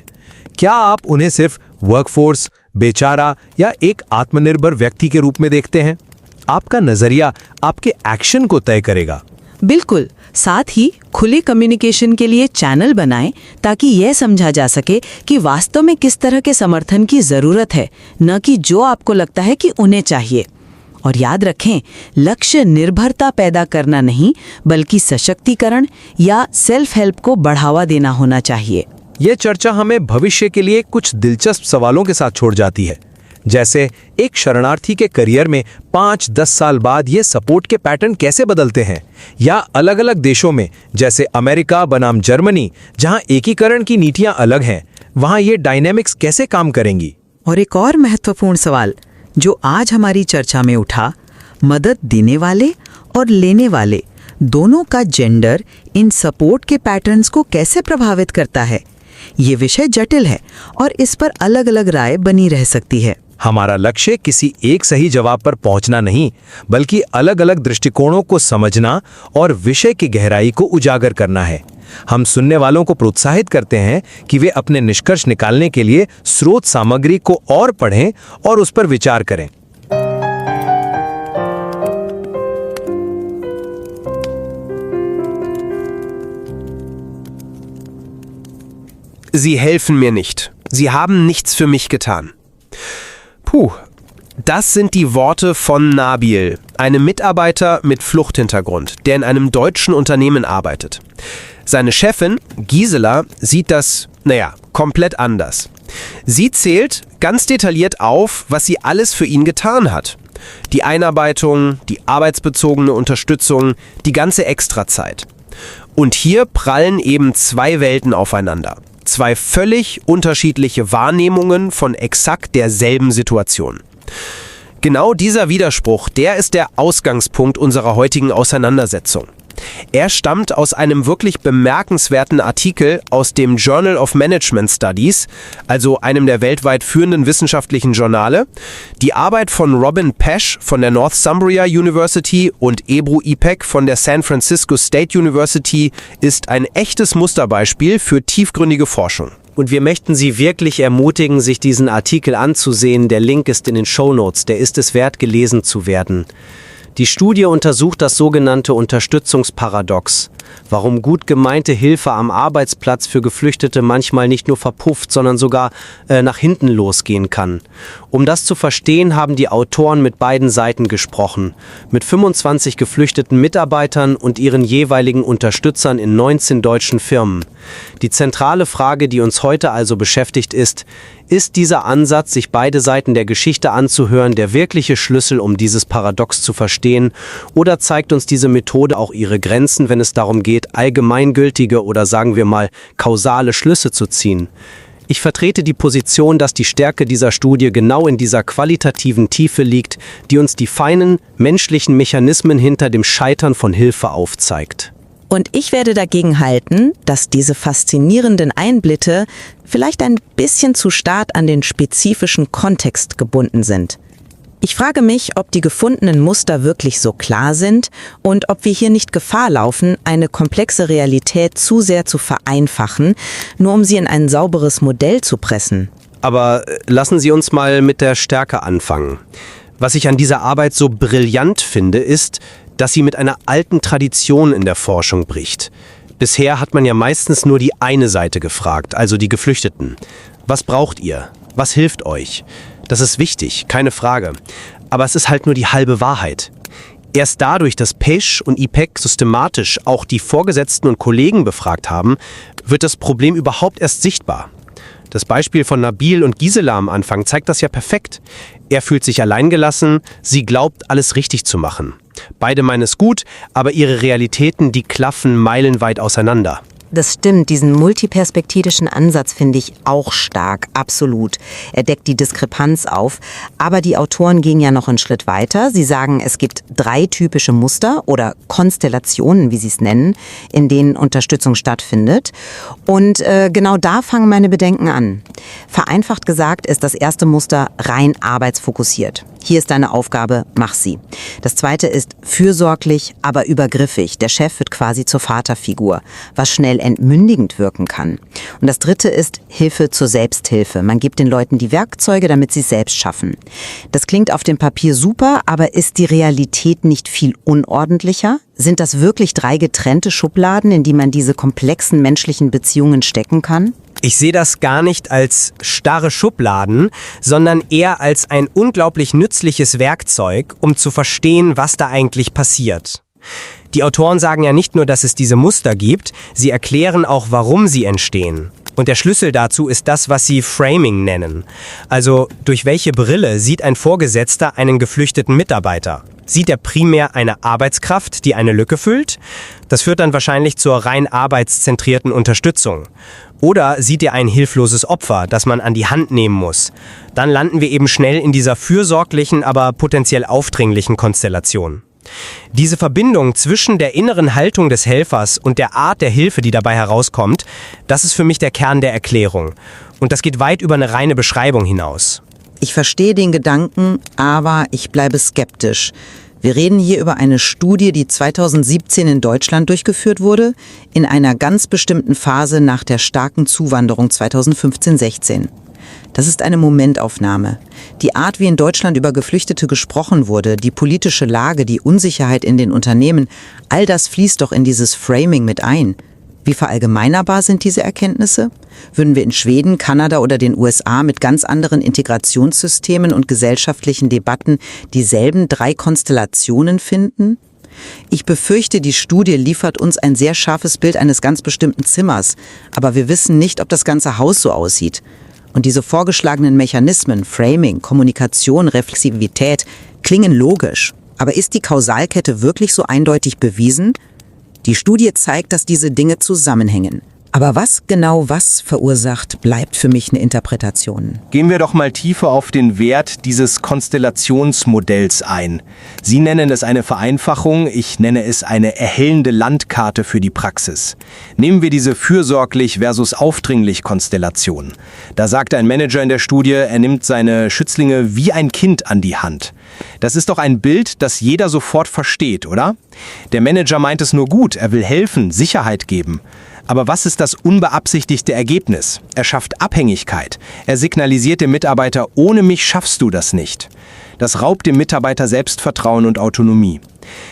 क्या आप उन्हें सिर्फ वर्कफोर्स, बेचारा या एक आत्मनिर्भर व्यक्ति के रूप में देखते हैं? आपका नजरिया आपके एक्शन को तय करेगा। बिल्कुल। साथ ही खुले कम्युनिकेशन के लिए चैनल बनाएं, ताकि यह समझा जा सके कि वास्तव में किस तरह के समर्थन की जरूरत है, न कि जो आपको लगता है कि उन्हें चाहिए। और याद रखें, लक्ष्य निर्भरता पैदा करना नहीं, बल्कि सशक्तिकरण या सेल्फ हेल्प को बढ़ावा देना होना चाहिए। यह चर्चा हमें भविष्य के लिए कुछ दिलचस्प सवालों के साथ छोड़ जाती है, जैसे एक शरणार्थी के करियर में 5-10 साल बाद ये सपोर्ट के पैटर्न कैसे बदलते हैं, या अलग अलग देशों में जैसे अमेरिका बनाम जर्मनी, जहां एकीकरण की नीतियां अलग हैं, वहां ये डायनेमिक्स कैसे काम करेंगी। और एक और महत्वपूर्ण सवाल जो आज हमारी चर्चा में उठा, मदद देने वाले और लेने वाले दोनों का जेंडर इन सपोर्ट के पैटर्न्स को कैसे प्रभावित करता है। ये विषय जटिल है और इस पर अलग अलग राय बनी रह सकती है। हमारा लक्ष्य किसी एक सही जवाब पर पहुंचना नहीं, बल्कि अलग अलग दृष्टिकोणों को समझना और विषय की गहराई को उजागर करना है। हम सुनने वालों को प्रोत्साहित करते हैं कि वे अपने निष्कर्ष निकालने के लिए स्रोत सामग्री को और पढ़ें और उस पर विचार करें। Sie helfen mir nicht. Sie haben nichts für mich getan. Puh, das sind die Worte von Nabil, einem Mitarbeiter mit Fluchthintergrund, der in einem deutschen Unternehmen arbeitet. Seine Chefin, Gisela, sieht das, komplett anders. Sie zählt ganz detailliert auf, was sie alles für ihn getan hat. Die Einarbeitung, die arbeitsbezogene Unterstützung, die ganze Extrazeit. Und hier prallen eben zwei Welten aufeinander. Zwei völlig unterschiedliche Wahrnehmungen von exakt derselben Situation. Genau dieser Widerspruch, der ist der Ausgangspunkt unserer heutigen Auseinandersetzung. Er stammt aus einem wirklich bemerkenswerten Artikel aus dem Journal of Management Studies, also einem der weltweit führenden wissenschaftlichen Journale. Die Arbeit von Robin Pesch von der Northumbria University und Ebru Ipek von der San Francisco State University ist ein echtes Musterbeispiel für tiefgründige Forschung. Und wir möchten Sie wirklich ermutigen, sich diesen Artikel anzusehen. Der Link ist in den Shownotes. Der ist es wert, gelesen zu werden. Die Studie untersucht das sogenannte Unterstützungsparadox, warum gut gemeinte Hilfe am Arbeitsplatz für Geflüchtete manchmal nicht nur verpufft, sondern sogar nach hinten losgehen kann. Um das zu verstehen, haben die Autoren mit beiden Seiten gesprochen, mit 25 geflüchteten Mitarbeitern und ihren jeweiligen Unterstützern in 19 deutschen Firmen. Die zentrale Frage, die uns heute also beschäftigt, ist dieser Ansatz, sich beide Seiten der Geschichte anzuhören, der wirkliche Schlüssel, um dieses Paradox zu verstehen? Oder zeigt uns diese Methode auch ihre Grenzen, wenn es darum geht, allgemeingültige oder sagen wir mal kausale Schlüsse zu ziehen? Ich vertrete die Position, dass die Stärke dieser Studie genau in dieser qualitativen Tiefe liegt, die uns die feinen menschlichen Mechanismen hinter dem Scheitern von Hilfe aufzeigt. Und ich werde dagegen halten, dass diese faszinierenden Einblicke vielleicht ein bisschen zu stark an den spezifischen Kontext gebunden sind. Ich frage mich, ob die gefundenen Muster wirklich so klar sind und ob wir hier nicht Gefahr laufen, eine komplexe Realität zu sehr zu vereinfachen, nur um sie in ein sauberes Modell zu pressen. Aber lassen Sie uns mal mit der Stärke anfangen. Was ich an dieser Arbeit so brillant finde, ist, dass sie mit einer alten Tradition in der Forschung bricht. Bisher hat man ja meistens nur die eine Seite gefragt, also die Geflüchteten. Was braucht ihr? Was hilft euch? Das ist wichtig, keine Frage. Aber es ist halt nur die halbe Wahrheit. Erst dadurch, dass Pesch und Ipek systematisch auch die Vorgesetzten und Kollegen befragt haben, wird das Problem überhaupt erst sichtbar. Das Beispiel von Nabil und Gisela am Anfang zeigt das ja perfekt. Er fühlt sich alleingelassen, sie glaubt, alles richtig zu machen. Beide meinen es gut, aber ihre Realitäten, die klaffen meilenweit auseinander. Das stimmt, diesen multiperspektivischen Ansatz finde ich auch stark, absolut. Er deckt die Diskrepanz auf, aber die Autoren gehen ja noch einen Schritt weiter. Sie sagen, es gibt 3 typische Muster oder Konstellationen, wie sie es nennen, in denen Unterstützung stattfindet. Und genau da fangen meine Bedenken an. Vereinfacht gesagt ist das erste Muster rein arbeitsfokussiert. Hier ist deine Aufgabe, mach sie. Das zweite ist fürsorglich, aber übergriffig. Der Chef wird quasi zur Vaterfigur, was schnell entmündigend wirken kann. Und das dritte ist Hilfe zur Selbsthilfe. Man gibt den Leuten die Werkzeuge, damit sie es selbst schaffen. Das klingt auf dem Papier super, aber ist die Realität nicht viel unordentlicher? Sind das wirklich 3 getrennte Schubladen, in die man diese komplexen menschlichen Beziehungen stecken kann? Ich sehe das gar nicht als starre Schubladen, sondern eher als ein unglaublich nützliches Werkzeug, um zu verstehen, was da eigentlich passiert. Die Autoren sagen ja nicht nur, dass es diese Muster gibt, sie erklären auch, warum sie entstehen. Und der Schlüssel dazu ist das, was sie Framing nennen. Also, durch welche Brille sieht ein Vorgesetzter einen geflüchteten Mitarbeiter? Sieht er primär eine Arbeitskraft, die eine Lücke füllt? Das führt dann wahrscheinlich zur rein arbeitszentrierten Unterstützung. Oder sieht er ein hilfloses Opfer, das man an die Hand nehmen muss? Dann landen wir eben schnell in dieser fürsorglichen, aber potenziell aufdringlichen Konstellation. Diese Verbindung zwischen der inneren Haltung des Helfers und der Art der Hilfe, die dabei herauskommt, das ist für mich der Kern der Erklärung. Und das geht weit über eine reine Beschreibung hinaus. Ich verstehe den Gedanken, aber ich bleibe skeptisch. Wir reden hier über eine Studie, die 2017 in Deutschland durchgeführt wurde, in einer ganz bestimmten Phase nach der starken Zuwanderung 2015-16. Das ist eine Momentaufnahme. Die Art, wie in Deutschland über Geflüchtete gesprochen wurde, die politische Lage, die Unsicherheit in den Unternehmen, all das fließt doch in dieses Framing mit ein. Wie verallgemeinerbar sind diese Erkenntnisse? Würden wir in Schweden, Kanada oder den USA mit ganz anderen Integrationssystemen und gesellschaftlichen Debatten dieselben 3 Konstellationen finden? Ich befürchte, die Studie liefert uns ein sehr scharfes Bild eines ganz bestimmten Zimmers, aber wir wissen nicht, ob das ganze Haus so aussieht. Und diese vorgeschlagenen Mechanismen, Framing, Kommunikation, Reflexivität, klingen logisch. Aber ist die Kausalkette wirklich so eindeutig bewiesen? Die Studie zeigt, dass diese Dinge zusammenhängen. Aber was genau was verursacht, bleibt für mich eine Interpretation. Gehen wir doch mal tiefer auf den Wert dieses Konstellationsmodells ein. Sie nennen es eine Vereinfachung, ich nenne es eine erhellende Landkarte für die Praxis. Nehmen wir diese fürsorglich versus aufdringlich Konstellation. Da sagt ein Manager in der Studie, er nimmt seine Schützlinge wie ein Kind an die Hand. Das ist doch ein Bild, das jeder sofort versteht, oder? Der Manager meint es nur gut, er will helfen, Sicherheit geben. Aber was ist das unbeabsichtigte Ergebnis? Er schafft Abhängigkeit. Er signalisiert dem Mitarbeiter, ohne mich schaffst du das nicht. Das raubt dem Mitarbeiter Selbstvertrauen und Autonomie.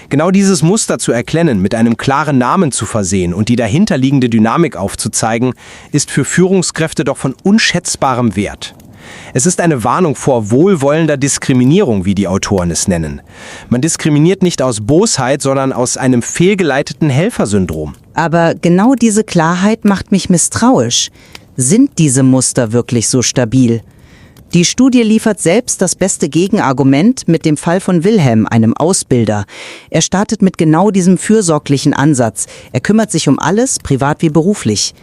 Genau dieses Muster zu erkennen, mit einem klaren Namen zu versehen und die dahinterliegende Dynamik aufzuzeigen, ist für Führungskräfte doch von unschätzbarem Wert. Es ist eine Warnung vor wohlwollender Diskriminierung, wie die Autoren es nennen. Man diskriminiert nicht aus Bosheit, sondern aus einem fehlgeleiteten Helfersyndrom. Aber genau diese Klarheit macht mich misstrauisch. Sind diese Muster wirklich so stabil? Die Studie liefert selbst das beste Gegenargument mit dem Fall von Wilhelm, einem Ausbilder. Er startet mit genau diesem fürsorglichen Ansatz. Er kümmert sich um alles, privat wie beruflich.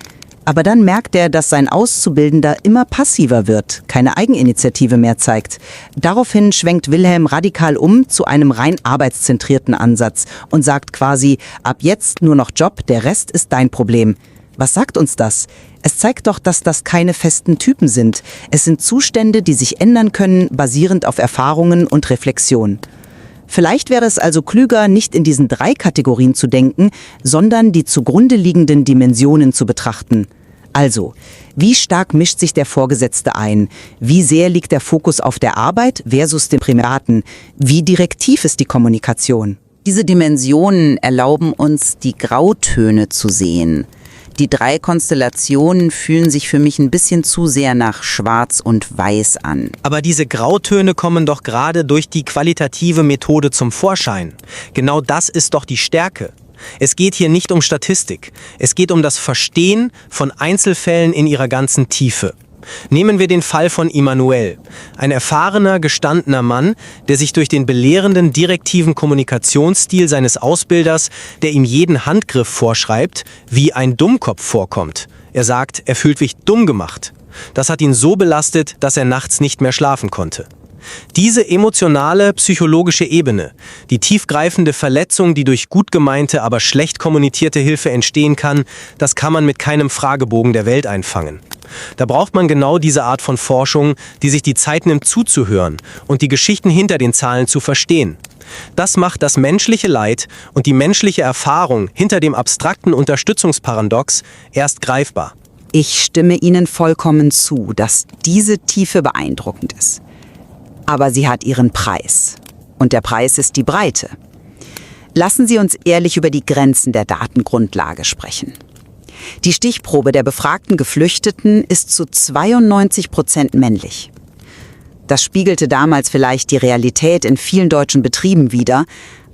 Aber dann merkt er, dass sein Auszubildender immer passiver wird, keine Eigeninitiative mehr zeigt. Daraufhin schwenkt Wilhelm radikal um zu einem rein arbeitszentrierten Ansatz und sagt quasi, ab jetzt nur noch Job, der Rest ist dein Problem. Was sagt uns das? Es zeigt doch, dass das keine festen Typen sind. Es sind Zustände, die sich ändern können, basierend auf Erfahrungen und Reflexion. Vielleicht wäre es also klüger, nicht in diesen 3 Kategorien zu denken, sondern die zugrunde liegenden Dimensionen zu betrachten. Also, wie stark mischt sich der Vorgesetzte ein? Wie sehr liegt der Fokus auf der Arbeit versus dem Privaten? Wie direktiv ist die Kommunikation? Diese Dimensionen erlauben uns, die Grautöne zu sehen. Die 3 Konstellationen fühlen sich für mich ein bisschen zu sehr nach Schwarz und Weiß an. Aber diese Grautöne kommen doch gerade durch die qualitative Methode zum Vorschein. Genau das ist doch die Stärke. Es geht hier nicht um Statistik. Es geht um das Verstehen von Einzelfällen in ihrer ganzen Tiefe. Nehmen wir den Fall von Immanuel, ein erfahrener, gestandener Mann, der sich durch den belehrenden, direktiven Kommunikationsstil seines Ausbilders, der ihm jeden Handgriff vorschreibt, wie ein Dummkopf vorkommt. Er sagt, er fühlt sich dumm gemacht. Das hat ihn so belastet, dass er nachts nicht mehr schlafen konnte. Diese emotionale, psychologische Ebene, die tiefgreifende Verletzung, die durch gut gemeinte, aber schlecht kommunizierte Hilfe entstehen kann, das kann man mit keinem Fragebogen der Welt einfangen. Da braucht man genau diese Art von Forschung, die sich die Zeit nimmt zuzuhören und die Geschichten hinter den Zahlen zu verstehen. Das macht das menschliche Leid und die menschliche Erfahrung hinter dem abstrakten Unterstützungsparadox erst greifbar. Ich stimme Ihnen vollkommen zu, dass diese Tiefe beeindruckend ist. Aber sie hat ihren Preis. Und der Preis ist die Breite. Lassen Sie uns ehrlich über die Grenzen der Datengrundlage sprechen. Die Stichprobe der befragten Geflüchteten ist zu 92% männlich. Das spiegelte damals vielleicht die Realität in vielen deutschen Betrieben wider,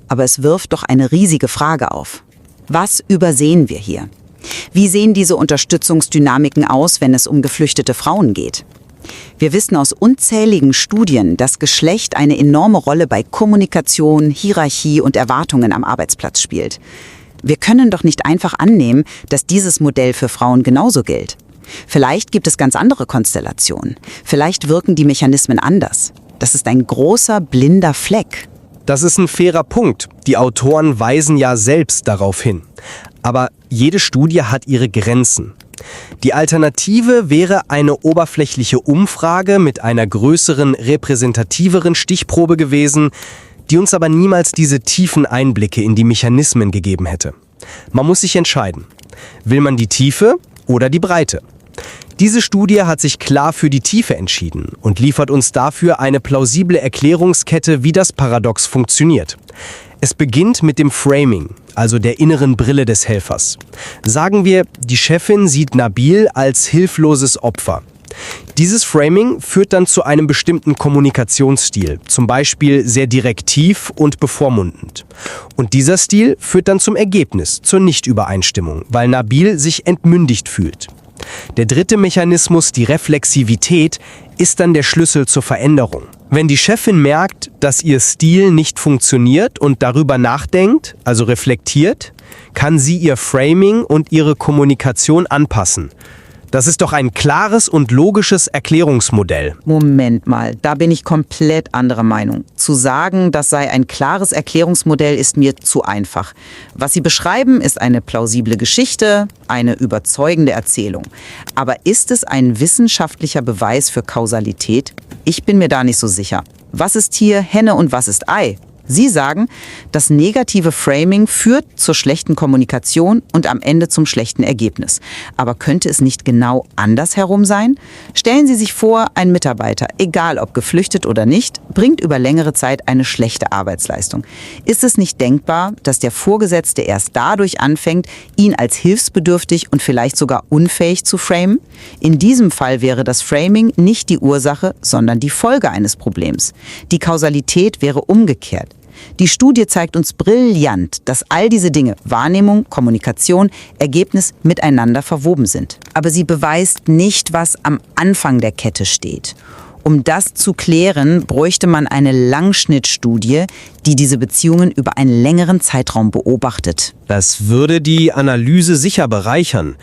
aber es wirft doch eine riesige Frage auf. Was übersehen wir hier? Wie sehen diese Unterstützungsdynamiken aus, wenn es um geflüchtete Frauen geht? Wir wissen aus unzähligen Studien, dass Geschlecht eine enorme Rolle bei Kommunikation, Hierarchie und Erwartungen am Arbeitsplatz spielt. Wir können doch nicht einfach annehmen, dass dieses Modell für Frauen genauso gilt. Vielleicht gibt es ganz andere Konstellationen. Vielleicht wirken die Mechanismen anders. Das ist ein großer, blinder Fleck. Das ist ein fairer Punkt. Die Autoren weisen ja selbst darauf hin. Aber jede Studie hat ihre Grenzen. Die Alternative wäre eine oberflächliche Umfrage mit einer größeren, repräsentativeren Stichprobe gewesen, die uns aber niemals diese tiefen Einblicke in die Mechanismen gegeben hätte. Man muss sich entscheiden. Will man die Tiefe oder die Breite? Diese Studie hat sich klar für die Tiefe entschieden und liefert uns dafür eine plausible Erklärungskette, wie das Paradox funktioniert. Es beginnt mit dem Framing, also der inneren Brille des Helfers. Sagen wir, die Chefin sieht Nabil als hilfloses Opfer. Dieses Framing führt dann zu einem bestimmten Kommunikationsstil, zum Beispiel sehr direktiv und bevormundend. Und dieser Stil führt dann zum Ergebnis, zur Nichtübereinstimmung, weil Nabil sich entmündigt fühlt. Der dritte Mechanismus, die Reflexivität, ist dann der Schlüssel zur Veränderung. Wenn die Chefin merkt, dass ihr Stil nicht funktioniert und darüber nachdenkt, also reflektiert, kann sie ihr Framing und ihre Kommunikation anpassen. Das ist doch ein klares und logisches Erklärungsmodell. Moment mal, da bin ich komplett anderer Meinung. Zu sagen, das sei ein klares Erklärungsmodell, ist mir zu einfach. Was Sie beschreiben, ist eine plausible Geschichte, eine überzeugende Erzählung. Aber ist es ein wissenschaftlicher Beweis für Kausalität? Ich bin mir da nicht so sicher. Was ist hier Henne und was ist Ei? Sie sagen, das negative Framing führt zur schlechten Kommunikation und am Ende zum schlechten Ergebnis. Aber könnte es nicht genau andersherum sein? Stellen Sie sich vor, ein Mitarbeiter, egal ob geflüchtet oder nicht, bringt über längere Zeit eine schlechte Arbeitsleistung. Ist es nicht denkbar, dass der Vorgesetzte erst dadurch anfängt, ihn als hilfsbedürftig und vielleicht sogar unfähig zu framen? In diesem Fall wäre das Framing nicht die Ursache, sondern die Folge eines Problems. Die Kausalität wäre umgekehrt. Die Studie zeigt uns brillant, dass all diese Dinge, Wahrnehmung, Kommunikation, Ergebnis, miteinander verwoben sind. Aber sie beweist nicht, was am Anfang der Kette steht. Um das zu klären, bräuchte man eine Langschnittstudie, die diese Beziehungen über einen längeren Zeitraum beobachtet. Das würde die Analyse sicher bereichern.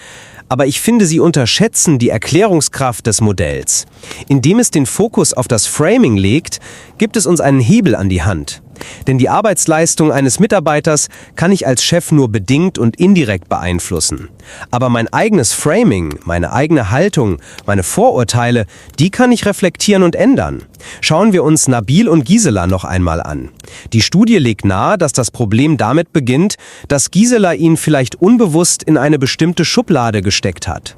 Aber ich finde, Sie unterschätzen die Erklärungskraft des Modells. Indem es den Fokus auf das Framing legt, gibt es uns einen Hebel an die Hand. Denn die Arbeitsleistung eines Mitarbeiters kann ich als Chef nur bedingt und indirekt beeinflussen. Aber mein eigenes Framing, meine eigene Haltung, meine Vorurteile, die kann ich reflektieren und ändern. Schauen wir uns Nabil und Gisela noch einmal an. Die Studie legt nahe, dass das Problem damit beginnt, dass Gisela ihn vielleicht unbewusst in eine bestimmte Schublade gesteckt hat.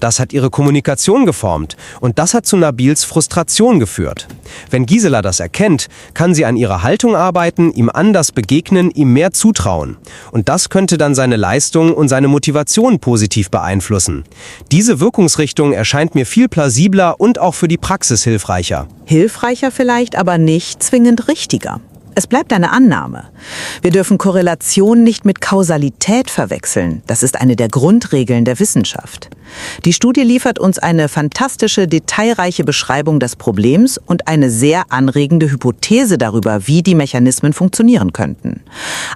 Das hat ihre Kommunikation geformt und das hat zu Nabils Frustration geführt. Wenn Gisela das erkennt, kann sie an ihrer Haltung arbeiten, ihm anders begegnen, ihm mehr zutrauen. Und das könnte dann seine Leistung und seine Motivation positiv beeinflussen. Diese Wirkungsrichtung erscheint mir viel plausibler und auch für die Praxis hilfreicher. Hilfreicher vielleicht, aber nicht zwingend richtiger. Es bleibt eine Annahme. Wir dürfen Korrelation nicht mit Kausalität verwechseln. Das ist eine der Grundregeln der Wissenschaft. Die Studie liefert uns eine fantastische, detailreiche Beschreibung des Problems und eine sehr anregende Hypothese darüber, wie die Mechanismen funktionieren könnten.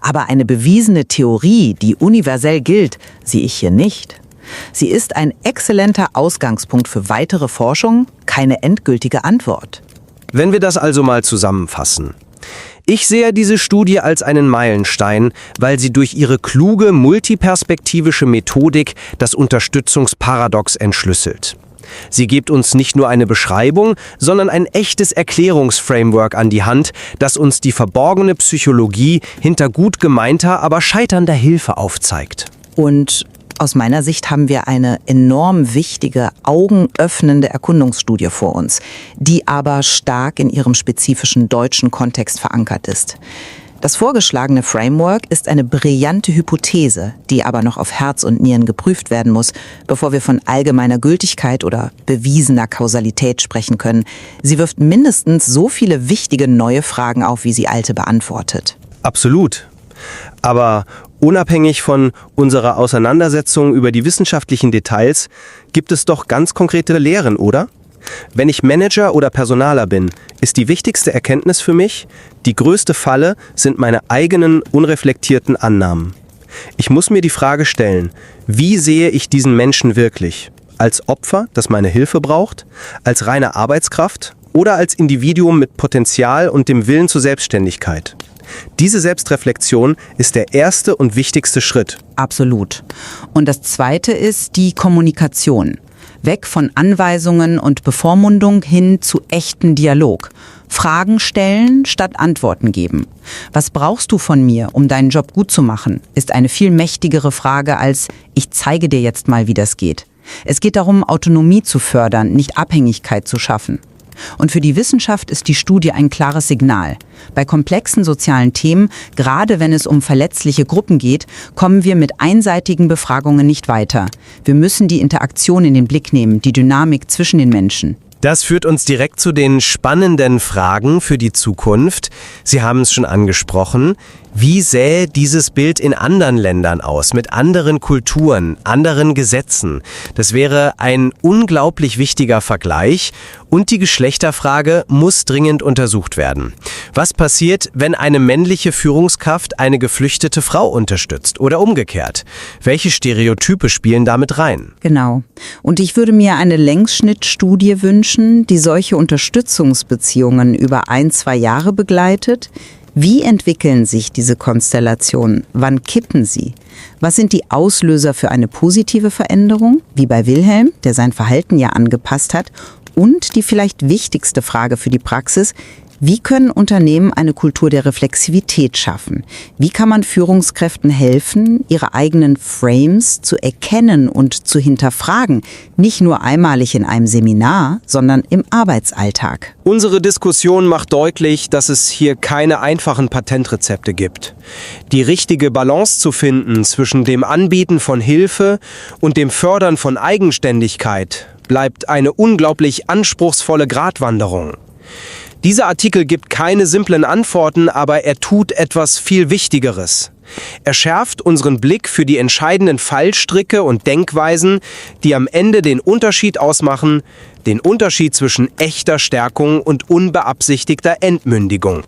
Aber eine bewiesene Theorie, die universell gilt, sehe ich hier nicht. Sie ist ein exzellenter Ausgangspunkt für weitere Forschung, keine endgültige Antwort. Wenn wir das also mal zusammenfassen. Ich sehe diese Studie als einen Meilenstein, weil sie durch ihre kluge, multiperspektivische Methodik das Unterstützungsparadox entschlüsselt. Sie gibt uns nicht nur eine Beschreibung, sondern ein echtes Erklärungsframework an die Hand, das uns die verborgene Psychologie hinter gut gemeinter, aber scheiternder Hilfe aufzeigt. Und aus meiner Sicht haben wir eine enorm wichtige, augenöffnende Erkundungsstudie vor uns, die aber stark in ihrem spezifischen deutschen Kontext verankert ist. Das vorgeschlagene Framework ist eine brillante Hypothese, die aber noch auf Herz und Nieren geprüft werden muss, bevor wir von allgemeiner Gültigkeit oder bewiesener Kausalität sprechen können. Sie wirft mindestens so viele wichtige neue Fragen auf, wie sie alte beantwortet. Absolut. Aber unabhängig von unserer Auseinandersetzung über die wissenschaftlichen Details, gibt es doch ganz konkrete Lehren, oder? Wenn ich Manager oder Personaler bin, ist die wichtigste Erkenntnis für mich, die größte Falle sind meine eigenen unreflektierten Annahmen. Ich muss mir die Frage stellen, wie sehe ich diesen Menschen wirklich? Als Opfer, das meine Hilfe braucht? Als reine Arbeitskraft? Oder als Individuum mit Potenzial und dem Willen zur Selbstständigkeit? Diese Selbstreflexion ist der erste und wichtigste Schritt. Absolut. Und das zweite ist die Kommunikation. Weg von Anweisungen und Bevormundung hin zu echten Dialog. Fragen stellen statt Antworten geben. Was brauchst du von mir, um deinen Job gut zu machen, ist eine viel mächtigere Frage als ich zeige dir jetzt mal, wie das geht. Es geht darum, Autonomie zu fördern, nicht Abhängigkeit zu schaffen. Und für die Wissenschaft ist die Studie ein klares Signal. Bei komplexen sozialen Themen, gerade wenn es um verletzliche Gruppen geht, kommen wir mit einseitigen Befragungen nicht weiter. Wir müssen die Interaktion in den Blick nehmen, die Dynamik zwischen den Menschen. Das führt uns direkt zu den spannenden Fragen für die Zukunft. Sie haben es schon angesprochen. Wie sähe dieses Bild in anderen Ländern aus, mit anderen Kulturen, anderen Gesetzen? Das wäre ein unglaublich wichtiger Vergleich und die Geschlechterfrage muss dringend untersucht werden. Was passiert, wenn eine männliche Führungskraft eine geflüchtete Frau unterstützt oder umgekehrt? Welche Stereotype spielen damit rein? Genau. Und ich würde mir eine Längsschnittstudie wünschen, die solche Unterstützungsbeziehungen über 1-2 Jahre begleitet. Wie entwickeln sich diese Konstellationen? Wann kippen sie? Was sind die Auslöser für eine positive Veränderung, wie bei Wilhelm, der sein Verhalten ja angepasst hat? Und die vielleicht wichtigste Frage für die Praxis: Wie können Unternehmen eine Kultur der Reflexivität schaffen? Wie kann man Führungskräften helfen, ihre eigenen Frames zu erkennen und zu hinterfragen? Nicht nur einmalig in einem Seminar, sondern im Arbeitsalltag. Unsere Diskussion macht deutlich, dass es hier keine einfachen Patentrezepte gibt. Die richtige Balance zu finden zwischen dem Anbieten von Hilfe und dem Fördern von Eigenständigkeit bleibt eine unglaublich anspruchsvolle Gratwanderung. Dieser Artikel gibt keine simplen Antworten, aber er tut etwas viel Wichtigeres. Er schärft unseren Blick für die entscheidenden Fallstricke und Denkweisen, die am Ende den Unterschied ausmachen, den Unterschied zwischen echter Stärkung und unbeabsichtigter Entmündigung.